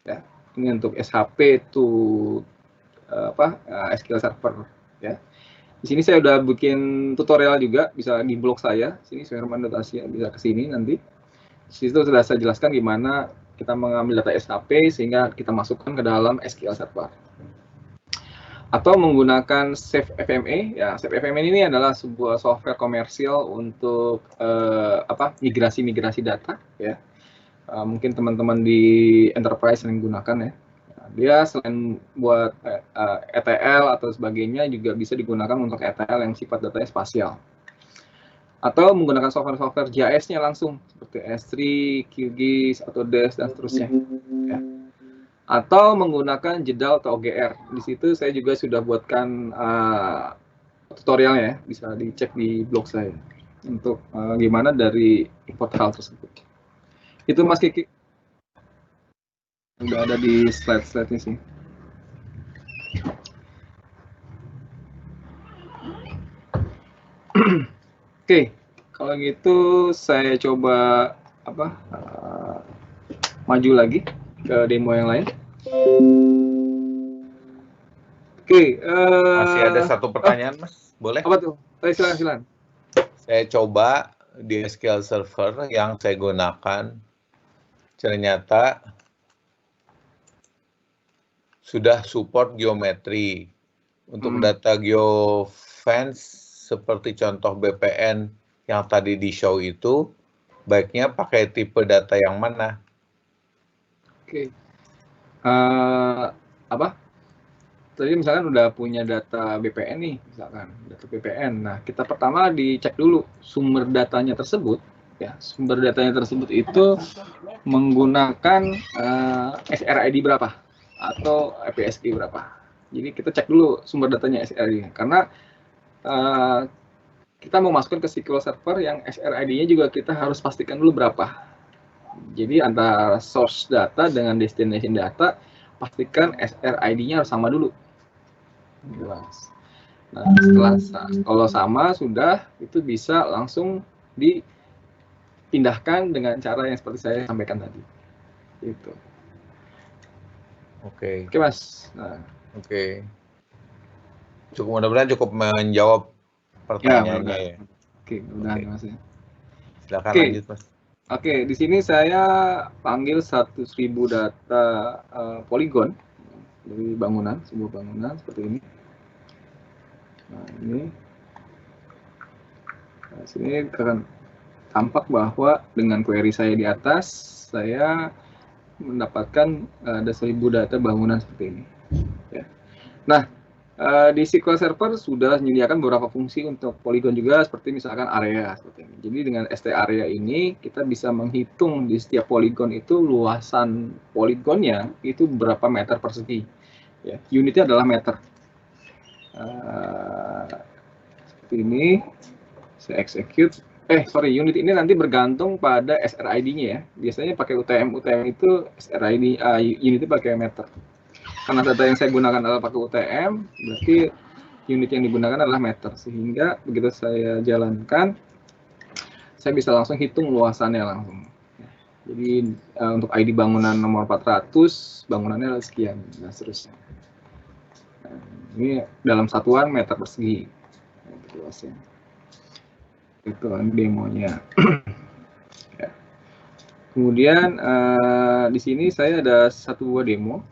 ya. Ini untuk SHP to SQL Server, ya. Di sini saya udah bikin tutorial juga, bisa di blog saya. Sini Sherman.Asia, bisa ke sini nanti. Di situ sudah saya jelaskan gimana kita mengambil data SKP sehingga kita masukkan ke dalam SQL Server. Atau menggunakan Save FME. Ya, Save FME ini adalah sebuah software komersial untuk migrasi data. Ya, mungkin teman-teman di enterprise yang menggunakan ya. Dia selain buat ETL atau sebagainya juga bisa digunakan untuk ETL yang sifat datanya spasial. Atau menggunakan software-software GIS-nya langsung seperti S3, QGIS, atau DAS dan seterusnya. Ya. Atau menggunakan jedal atau OGR. Di situ saya juga sudah buatkan tutorialnya, bisa dicek di blog saya untuk gimana dari import file tersebut. Itu Mas Kiki. Udah ada di slide-slide-nya sih. Oke, kalau gitu saya coba maju lagi ke demo yang lain. Oke. Masih ada satu pertanyaan, Mas. Boleh? Apa tuh? Silakan. Saya coba di SQL Server yang saya gunakan, ternyata sudah support geometri. Untuk data geofence seperti contoh BPN yang tadi di show itu, baiknya pakai tipe data yang mana? Oke. Tadi misalkan udah punya data BPN nih, misalkan data BPN. Nah, kita pertama dicek dulu sumber datanya tersebut. Ya, sumber datanya tersebut itu menggunakan SRID berapa atau EPSG berapa. Jadi kita cek dulu sumber datanya SRID, karena kita mau masukkan ke SQL Server yang SRID-nya juga kita harus pastikan dulu berapa. Jadi antara source data dengan destination data, pastikan SRID-nya harus sama dulu. Jelas. Nah, kalau sama sudah, itu bisa langsung dipindahkan dengan cara yang seperti saya sampaikan tadi. Itu. Oke, Mas. Nah. Oke. Mudah-mudahan cukup menjawab pertanyaannya ya. Oke, mudah-mudahan Mas ya. Silakan lanjut, Mas. Oke, di sini saya panggil 100.000 data poligon dari bangunan, sebuah bangunan seperti ini. Nah, ini. Nah, sini akan tampak bahwa dengan query saya di atas, saya mendapatkan ada 1.000 data bangunan seperti ini. Ya. Nah, di SQL Server sudah menyediakan beberapa fungsi untuk poligon juga, seperti misalkan area seperti ini. Jadi dengan ST area ini kita bisa menghitung di setiap poligon itu luasan poligonnya itu berapa meter persegi. Ya, unitnya adalah meter. Seperti ini, saya execute. Unit ini nanti bergantung pada SRID-nya ya. Biasanya pakai UTM itu SRID, unitnya pakai meter. Karena data yang saya gunakan adalah pakai UTM, berarti unit yang digunakan adalah meter. Sehingga begitu saya jalankan, saya bisa langsung hitung luasannya langsung. Jadi untuk ID bangunan nomor 400, bangunannya adalah sekian, dan seterusnya. Nah, ini dalam satuan meter persegi. Luasnya. Itu demonya. Ya. Kemudian di sini saya ada satu buah demo.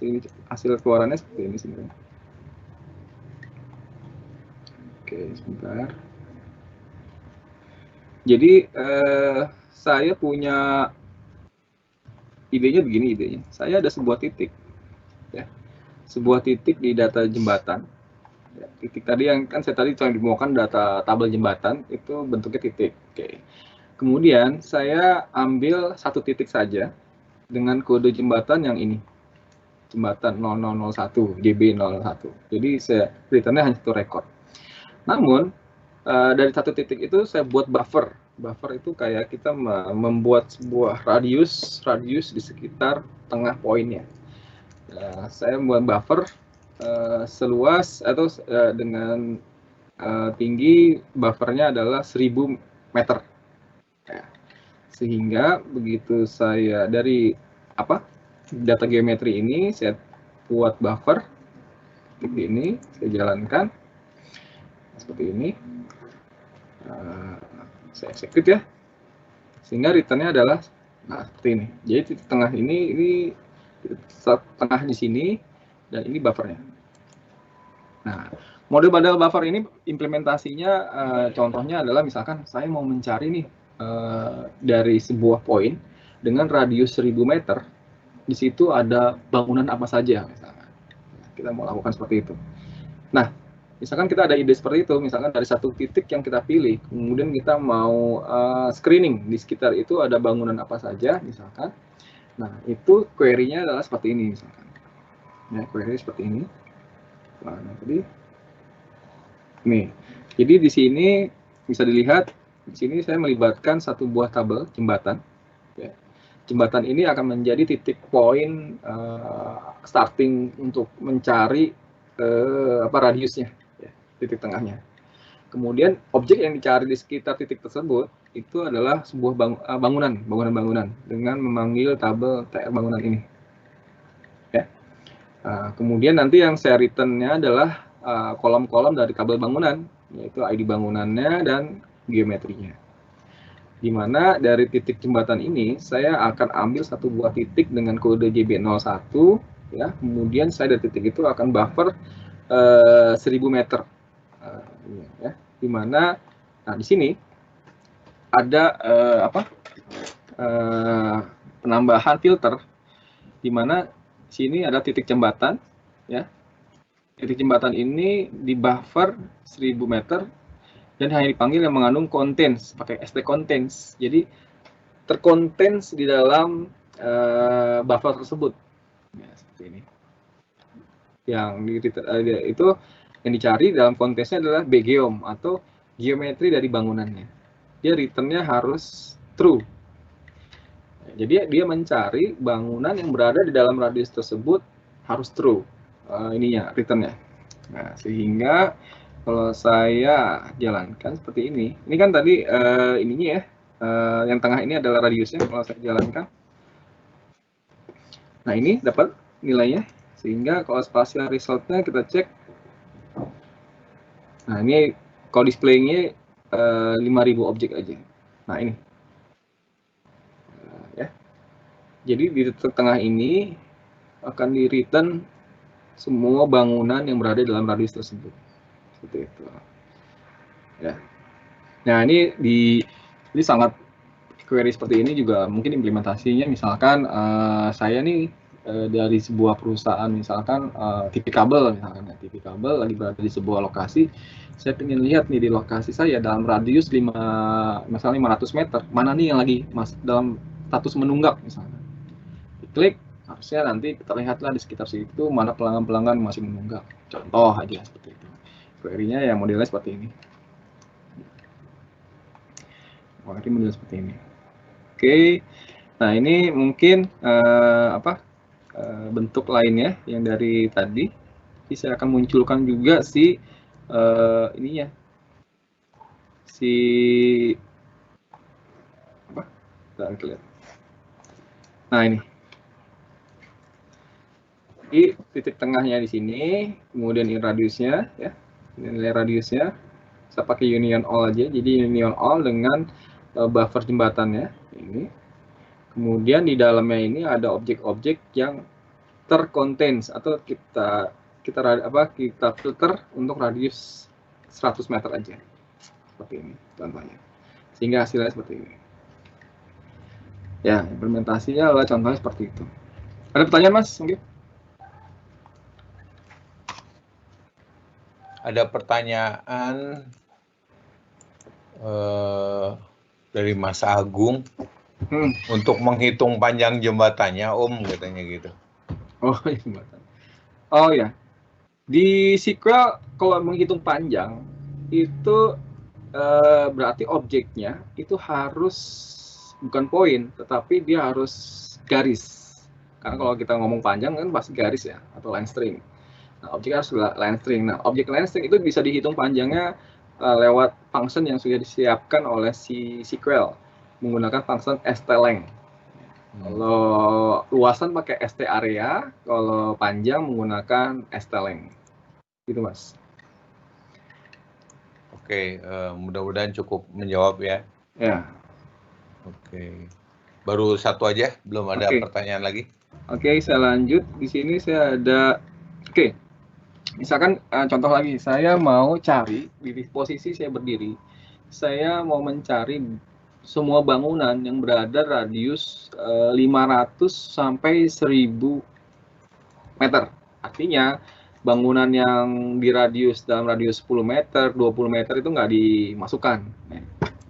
Ini hasil keluarannya seperti ini sebenarnya. Oke, sebentar. Jadi saya punya idenya begini idenya. Saya ada sebuah titik, ya, sebuah titik di data jembatan. Ya, titik tadi yang kan saya tadi dimaukan data tabel jembatan itu bentuknya titik. Oke. Kemudian saya ambil satu titik saja dengan kode jembatan yang ini. Jembatan 0001, JB01. Jadi saya returnnya hanya satu record. Namun dari satu titik itu saya buat buffer. Buffer itu kayak kita membuat sebuah radius di sekitar tengah poinnya. Saya membuat buffer seluas atau dengan tinggi buffernya adalah 1000 meter. Ya. Sehingga begitu saya dari data geometri ini saya buat buffer seperti ini, saya jalankan seperti ini, saya execute ya, sehingga returnnya adalah Nah, seperti ini. Jadi titik tengah ini tengah di sini, dan ini buffernya. Nah, mode bundle buffer ini implementasinya contohnya adalah misalkan saya mau mencari nih dari sebuah poin dengan radius 1000 meter, di situ ada bangunan apa saja misalkan. Kita mau lakukan seperti itu. Nah, misalkan kita ada ide seperti itu, misalkan dari satu titik yang kita pilih, kemudian kita mau screening di sekitar itu ada bangunan apa saja misalkan. Nah, itu query-nya adalah seperti ini misalkan. Ya, query seperti ini. Nah, tadi nih. Jadi di sini bisa dilihat, di sini saya melibatkan satu buah tabel jembatan. Ya. Jembatan ini akan menjadi titik poin starting untuk mencari radiusnya, ya, titik tengahnya. Kemudian objek yang dicari di sekitar titik tersebut itu adalah sebuah bangunan dengan memanggil tabel TR bangunan ini. Ya. Kemudian nanti yang saya return-nya adalah kolom-kolom dari tabel bangunan, yaitu ID bangunannya dan geometrinya. Di mana dari titik jembatan ini saya akan ambil satu buah titik dengan kode JB01, ya. Kemudian saya dari titik itu akan buffer 1000 meter, ya. Di mana di sini ada penambahan filter, di mana sini ada titik jembatan, ya. Titik jembatan ini di buffer 1000 meter dan hanya dipanggil yang mengandung contents, pakai st contents. Jadi tercontents di dalam buffer tersebut. Ya, seperti ini. Yang itu yang dicari dalam konteksnya adalah bgeom atau geometri dari bangunannya. Dia returnnya harus true. Jadi dia mencari bangunan yang berada di dalam radius tersebut harus true, returnnya. Nah, sehingga kalau saya jalankan seperti ini kan tadi ininya ya, yang tengah ini adalah radiusnya. Kalau saya jalankan, nah ini dapat nilainya, sehingga kalau spatial resultnya kita cek, nah ini kalau displaynya 5000 objek aja. Nah ini, ya. Jadi di titik tengah ini akan di return semua bangunan yang berada dalam radius tersebut, seperti itu. Ya. Nah ini jadi sangat query seperti ini juga mungkin implementasinya, misalkan saya nih dari sebuah perusahaan, misalkan TV kabel, misalkan ya, TV kabel lagi berada di sebuah lokasi, saya ingin lihat nih di lokasi saya dalam radius misalnya 500 meter, mana nih yang lagi dalam status menunggak misalnya. Diklik, harusnya nanti terlihatlah di sekitar situ mana pelanggan-pelanggan masih menunggak. Contoh aja seperti itu. Query-nya ya modelnya seperti ini. Query model seperti ini. Oke, nah ini mungkin bentuk lainnya yang dari tadi. Jadi saya akan munculkan juga si ininya, nah ini. Di titik tengahnya di sini, kemudian ini radiusnya, ya, nilai radiusnya. Saya pakai union all aja, jadi union all dengan buffer jembatannya ini. Kemudian di dalamnya ini ada objek-objek yang tercontains atau kita filter untuk radius 100 meter aja, seperti ini contohnya, sehingga hasilnya seperti ini. Ya, implementasinya adalah contohnya seperti itu. Ada pertanyaan, Mas? Mungkin? Ada pertanyaan dari Mas Agung. Untuk menghitung panjang jembatannya, Om, katanya gitu. Oh, jembatan. Oh ya, di SQL kalau menghitung panjang itu berarti objeknya itu harus bukan poin, tetapi dia harus garis. Karena kalau kita ngomong panjang kan pasti garis ya, atau line string. Nah, objek harus line string. Nah, objek line string itu bisa dihitung panjangnya lewat function yang sudah disiapkan oleh si SQL menggunakan function strlength. Kalau luasan pakai starea, kalau panjang menggunakan strlength. Gitu, Mas. Oke, mudah-mudahan cukup menjawab ya. Ya. Oke. Baru satu aja, belum ada Oke. pertanyaan lagi. Oke, saya lanjut. Di sini saya ada, oke, misalkan contoh lagi, saya mau cari di posisi saya berdiri, saya mau mencari semua bangunan yang berada radius 500 sampai 1000 meter. Artinya bangunan yang di dalam radius 10 meter, 20 meter itu nggak dimasukkan.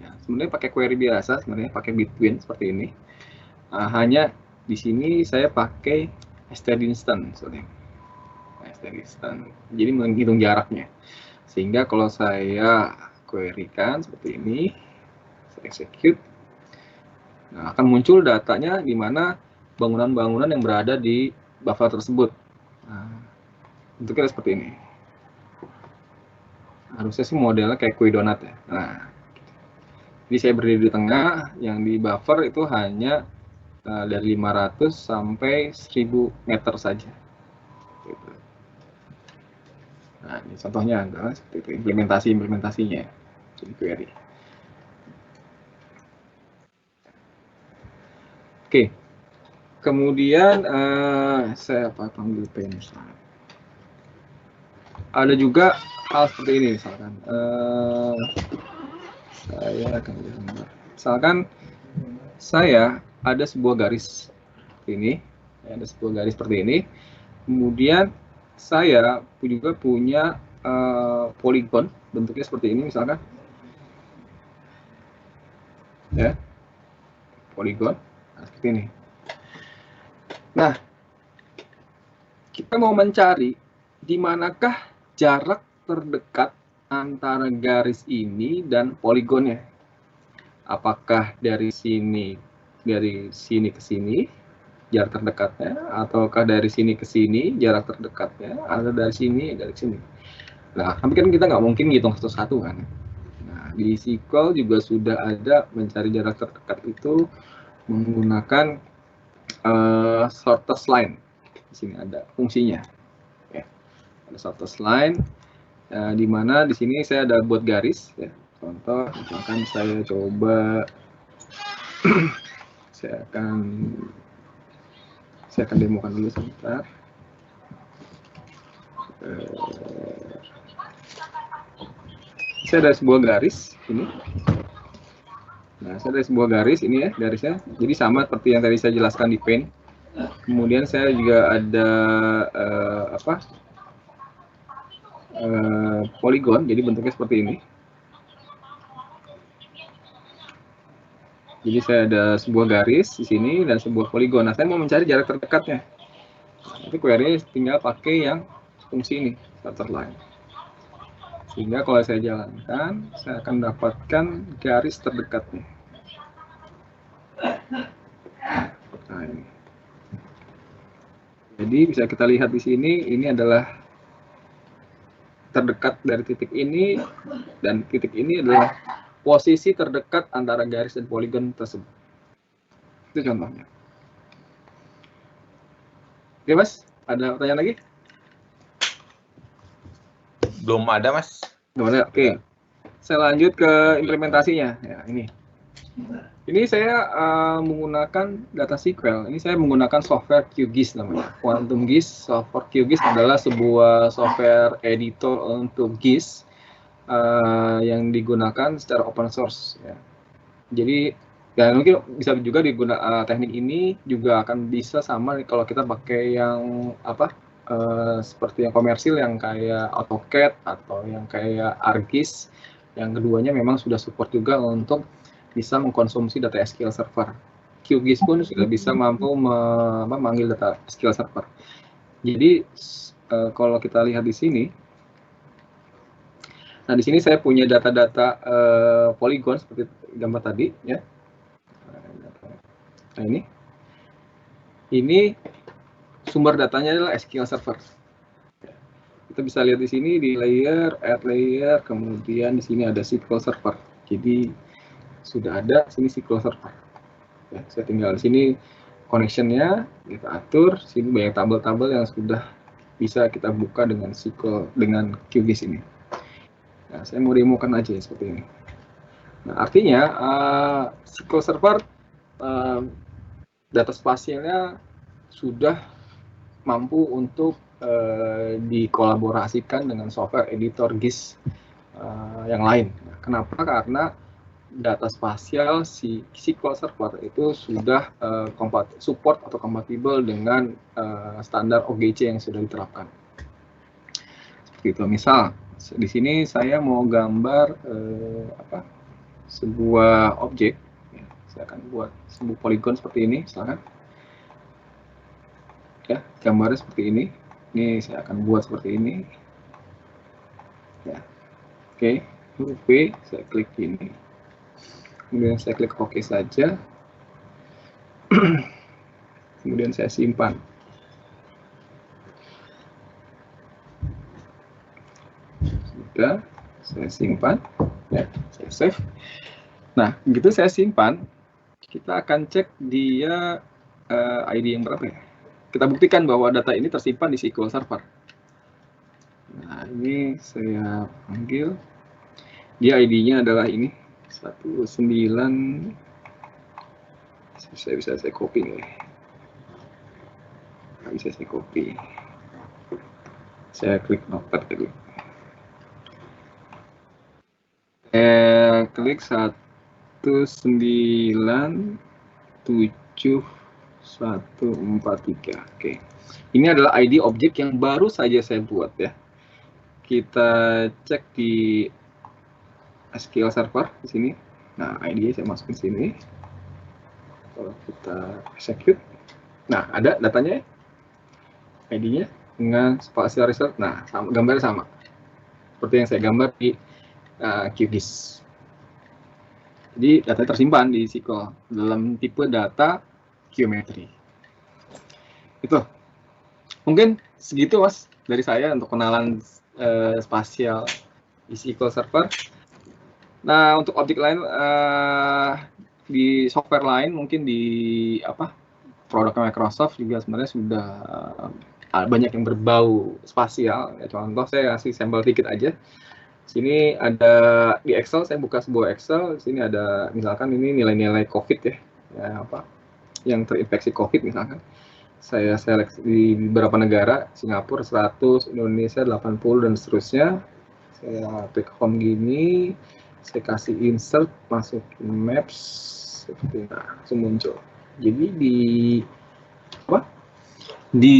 Ya, sebenarnya pakai query biasa, sebenarnya pakai between seperti ini. Hanya di sini saya pakai ST distance, jadi menghitung jaraknya. Sehingga kalau saya query-kan seperti ini, saya execute, nah, akan muncul datanya di mana bangunan-bangunan yang berada di buffer tersebut. Nah, bentuknya seperti ini. Harusnya sih modelnya kayak kue donat ya. Nah, jadi saya berdiri di tengah, yang di buffer itu hanya dari 500 sampai 1000 meter saja. Gitu. Nah, ini contohnya adalah seperti itu, implementasinya. Jadi query. Oke. Kemudian saya panggil pensar. Ada juga hal seperti ini misalkan. Saya akan gambar. Misalkan saya ada sebuah garis ini, ada sebuah garis seperti ini. Kemudian saya juga punya poligon, bentuknya seperti ini misalkan, ya, poligon, nah, seperti ini. Nah, kita mau mencari di manakah jarak terdekat antara garis ini dan poligonnya. Apakah dari sini ke sini jarak terdekatnya, ataukah dari sini ke sini jarak terdekatnya, atau dari sini ke sini. Nah, tapi kan kita nggak mungkin ngitung satu-satu kan. Nah, di SQL juga sudah ada mencari jarak terdekat itu menggunakan shortest line. Di sini ada fungsinya. Ya. Ada shortest line, di mana di sini saya ada buat garis. Ya. Contoh, misalkan saya coba, saya akan demokan dulu sebentar. Saya ada sebuah garis ini. Nah, saya ada sebuah garis ini ya, garisnya. Jadi sama seperti yang tadi saya jelaskan di Paint. Kemudian saya juga ada poligon, jadi bentuknya seperti ini. Jadi saya ada sebuah garis di sini dan sebuah poligon. Nah, saya mau mencari jarak terdekatnya. Nanti query tinggal pakai yang fungsi ini, shortest line. Sehingga kalau saya jalankan, saya akan dapatkan garis terdekatnya. Nah, ini. Jadi bisa kita lihat di sini, ini adalah terdekat dari titik ini, dan titik ini adalah posisi terdekat antara garis dan poligon tersebut. Itu contohnya. Oke, Mas, ada pertanyaan lagi? Belum ada, Mas. Belum ada. Oke. Saya lanjut ke implementasinya. Ya, ini. Ini saya menggunakan data SQL. Ini saya menggunakan software QGIS namanya. Quantum GIS. Software QGIS adalah sebuah software editor untuk GIS yang digunakan secara open source. Ya. Jadi, ya mungkin bisa juga digunakan teknik ini juga akan bisa sama kalau kita pakai yang seperti yang komersil yang kayak AutoCAD atau yang kayak ArcGIS. Yang keduanya memang sudah support juga untuk bisa mengkonsumsi data SQL Server. QGIS pun sudah bisa mampu memanggil data SQL Server. Jadi kalau kita lihat di sini, nah di sini saya punya data-data poligon seperti gambar tadi, ya. Nah ini sumber datanya adalah SQL Server. Kita bisa lihat di sini di layer, add layer, kemudian di sini ada SQL Server. Jadi sudah ada sini SQL Server. Ya, saya tinggal di sini connection-nya kita atur. Sini banyak tabel-tabel yang sudah bisa kita buka dengan SQL dengan QGIS ini. Nah, saya mau demokan aja seperti ini. Nah, artinya SQL Server data spasialnya sudah mampu untuk dikolaborasikan dengan software editor GIS yang lain. Kenapa? Karena data spasial si SQL Server itu sudah support atau kompatibel dengan standar OGC yang sudah diterapkan. Seperti itu. Misal di sini saya mau gambar sebuah objek. Saya akan buat sebuah poligon seperti ini, misalkan. Ya, gambarnya seperti ini. Ini saya akan buat seperti ini. Ya, oke. Huruf V, saya klik ini. Kemudian saya klik OK saja. Kemudian saya simpan. Sudah, saya simpan. Ya, saya save. Nah, begitu saya simpan, kita akan cek dia ID yang berapa ya. Kita buktikan bahwa data ini tersimpan di SQL Server. Nah, ini saya panggil. Dia ID-nya adalah ini. 19. Saya copy nih. Nggak bisa saya copy. Saya klik notepad dulu. Klik 197.143. Oke. Ini adalah ID objek yang baru saja saya buat ya. Kita cek di SQL Server di sini. Nah, ID-nya saya masukin sini. Kalau kita execute, nah ada datanya, ID-nya dengan spatial result. Nah, sama, gambarnya sama seperti yang saya gambar di QGIS. Jadi data tersimpan di SQL dalam tipe data geometri. Itu mungkin segitu Mas dari saya untuk kenalan spasial di SQL Server. Nah, untuk objek lain di software lain, mungkin di produk Microsoft juga sebenarnya sudah banyak yang berbau spasial. Ya, contoh saya kasih sampel dikit aja. Sini ada di Excel, saya buka sebuah Excel. Sini ada misalkan ini nilai-nilai COVID ya, yang terinfeksi COVID misalkan. Saya seleksi di beberapa negara, Singapura 100, Indonesia 80 dan seterusnya. Saya klik home gini. Saya kasih insert, masukin maps, seperti langsung muncul. Jadi di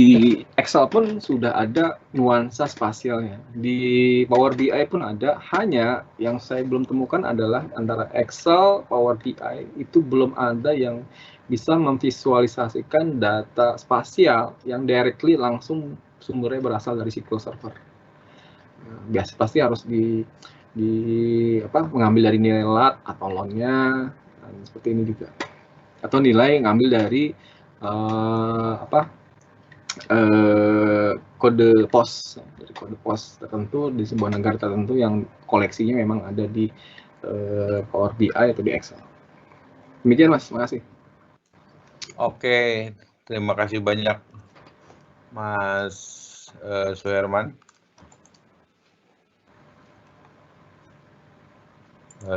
Excel pun sudah ada nuansa spasialnya. Di Power BI pun ada, hanya yang saya belum temukan adalah antara Excel, Power BI itu belum ada yang bisa memvisualisasikan data spasial yang directly langsung sumbernya berasal dari SQL Server. Biasa pasti harus mengambil dari nilai lat atau lon-nya, seperti ini juga, atau nilai ngambil dari kode pos, dari kode pos tertentu di sebuah negara tertentu yang koleksinya memang ada di Power BI atau di Excel. Demikian Mas, terima kasih. Oke, terima kasih banyak Mas Suherman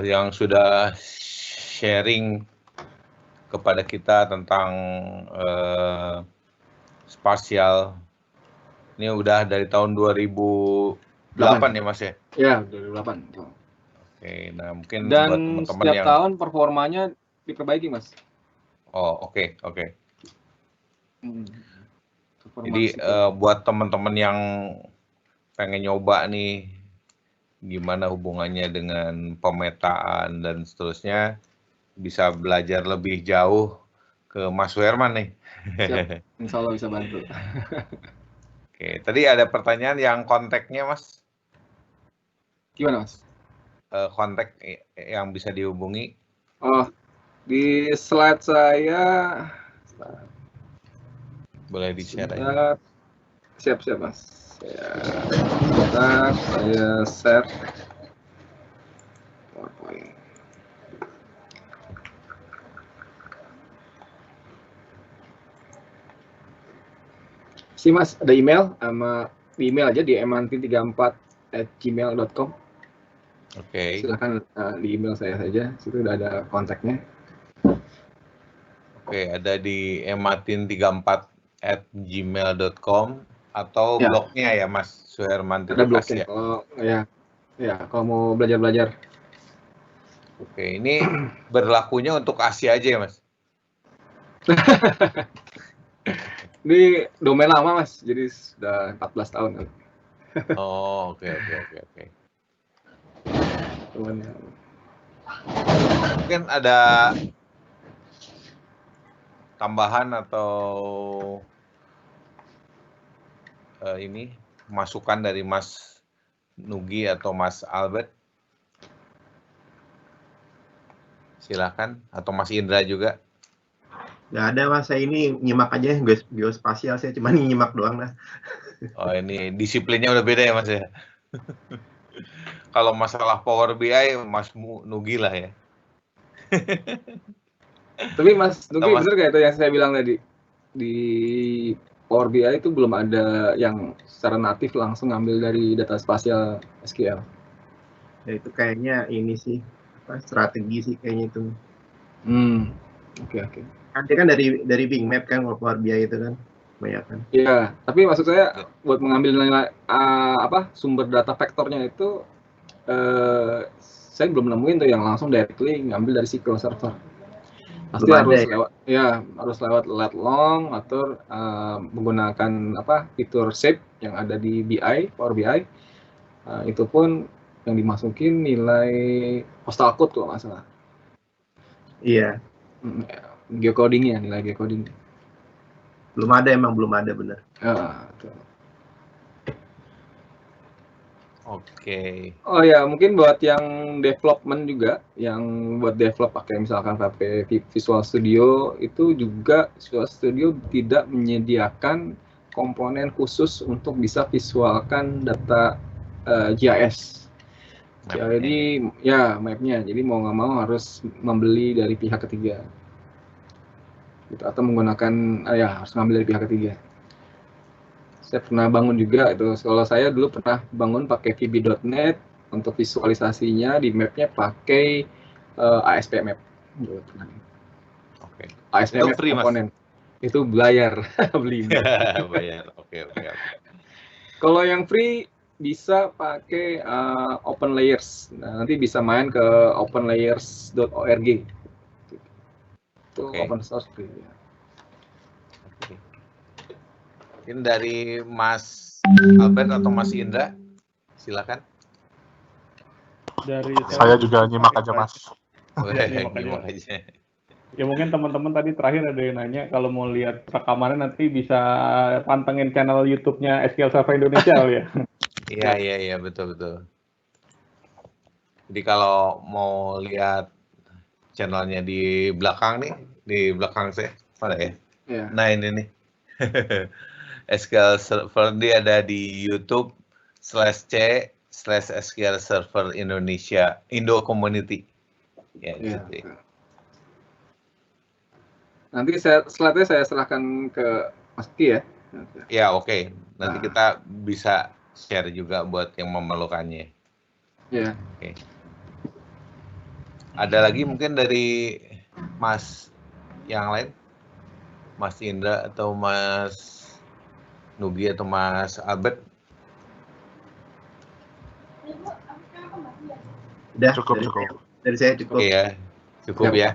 yang sudah sharing kepada kita tentang spasial. Ini udah dari tahun 2008 ya Mas ya? Ya, 2008. Oke, nah mungkin dan buat teman-teman setiap yang tahun performanya diperbaiki Mas. Oh, oke. Jadi buat teman-teman yang pengen nyoba nih gimana hubungannya dengan pemetaan dan seterusnya, bisa belajar lebih jauh ke Mas Suherman nih. Siap, insya Allah bisa bantu. Oke, tadi ada pertanyaan yang kontaknya Mas. Gimana Mas? Kontak yang bisa dihubungi. Oh, di slide saya. Boleh di-share aja. Siap Mas. Saya share PowerPoint. Si Mas, ada email sama di email aja di emantin34@gmail.com. Oke. Silakan di email saya saja, situ udah ada kontaknya. Oke, ada di ematin34@gmail.com atau Ya. blognya ya Mas Suherman Ada Tilukas blognya ya. kalau mau belajar. Oke, ini berlakunya untuk Asia aja ya Mas? Ini domain lama Mas, jadi sudah 14 tahun. Oh, oke. Mungkin ada tambahan atau ini masukan dari Mas Nugi atau Mas Albert? Silakan, atau Mas Indra juga. Nggak ada Mas, saya ini nyimak aja geospasial, saya cuma nyimak doang lah. Oh, ini disiplinnya udah beda ya Mas ya. Kalau masalah Power BI Mas Nugi lah ya. Tapi Mas Nugi Mas, bener kayak itu yang saya bilang tadi, di Power BI itu belum ada yang secara natif langsung ngambil dari data spasial SQL. Ya itu kayaknya ini sih strategi sih kayaknya itu. Oke. Nanti kan dari Big Map kan kalau Power BI itu kan banyak kan. Iya, tapi maksud saya buat mengambil nilai sumber data vektornya itu saya belum nemuin tuh yang langsung directly ngambil dari SQL Server. Pasti Belum harus ada, lewat harus lewat let long atau menggunakan fitur shape yang ada di BI, Power BI. Itu pun yang dimasukin nilai postal code kalau nggak salah. Iya. Geocodingnya, nilai geocoding. Belum ada bener. Oke. Oh ya, mungkin buat yang development juga, yang buat develop pakai misalkan pakai Visual Studio, itu juga Visual Studio tidak menyediakan komponen khusus untuk bisa visualkan data GIS. Jadi ya mapnya, jadi mau nggak mau harus membeli dari pihak ketiga, gitu, atau menggunakan harus ngambil dari pihak ketiga. Saya pernah bangun juga itu. Kalau saya dulu pernah bangun pakai VB.NET untuk visualisasinya di mapnya pakai ASP Map. Oke. ASP Map komponen. Itu bayar beli. Bayar. Oke. Kalau yang free bisa pakai Open Layers. Nah, nanti bisa main ke openlayers.org. Itu open source free. Ini dari Mas Albert atau Mas Indra, silakan. Dari saya juga nyimak aja Mas. Nyimak aja. Ya mungkin teman-teman tadi terakhir ada yang nanya kalau mau lihat rekamannya nanti bisa pantengin channel YouTube-nya SQL Server Indonesia ya. Iya betul. Jadi kalau mau lihat channelnya di belakang nih, di belakang saya, mana ya? Yeah. Nah ini nih. SQL Server dia ada di YouTube /C/SQL Server Indonesia Indo Community. Ya, gitu. Nanti slide-nya saya serahkan ke Mas Ki ya. Ya oke. Nanti kita bisa share juga buat yang memerlukannya. Ya. Oke. Ada lagi mungkin dari Mas yang lain? Mas Indra atau Mas Nugi atau Mas Albert? Udah, cukup. Dari saya cukup. Iya, cukup ya.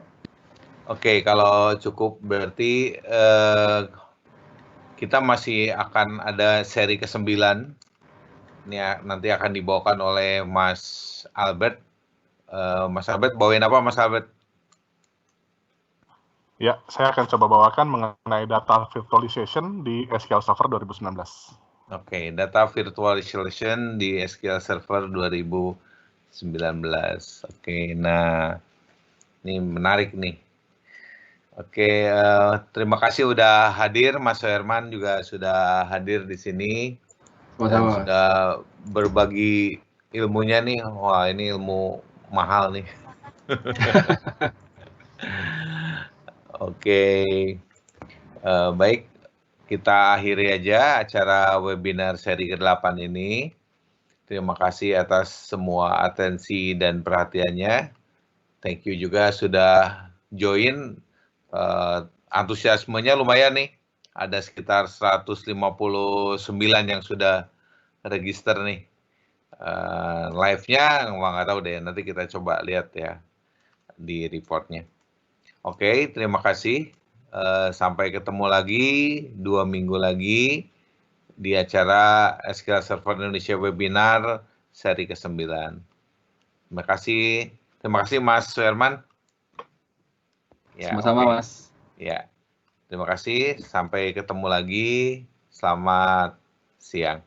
Oke, kalau cukup berarti kita masih akan ada seri ke-9. Ini nanti akan dibawakan oleh Mas Albert. Mas Albert bawain apa Mas Albert? Ya, saya akan coba bawakan mengenai data virtualization di SQL Server 2019. Oke, data virtualization di SQL Server 2019. Oke, nah ini menarik nih. Oke, terima kasih udah hadir, Mas Herman juga sudah hadir di sini dan sudah berbagi ilmunya nih. Wah, ini ilmu mahal nih. Oke, baik, kita akhiri aja acara webinar seri ke-8 ini. Terima kasih atas semua atensi dan perhatiannya. Thank you juga sudah join antusiasmenya lumayan nih. Ada sekitar 159 yang sudah register nih. Live-nya nggak tahu deh, nanti kita coba lihat ya di reportnya. Oke, terima kasih. Sampai ketemu lagi 2 minggu lagi di acara SQL Server Indonesia Webinar seri ke-9. Terima kasih Mas Suherman. Ya, Sama-sama, Mas. Ya, terima kasih. Sampai ketemu lagi. Selamat siang.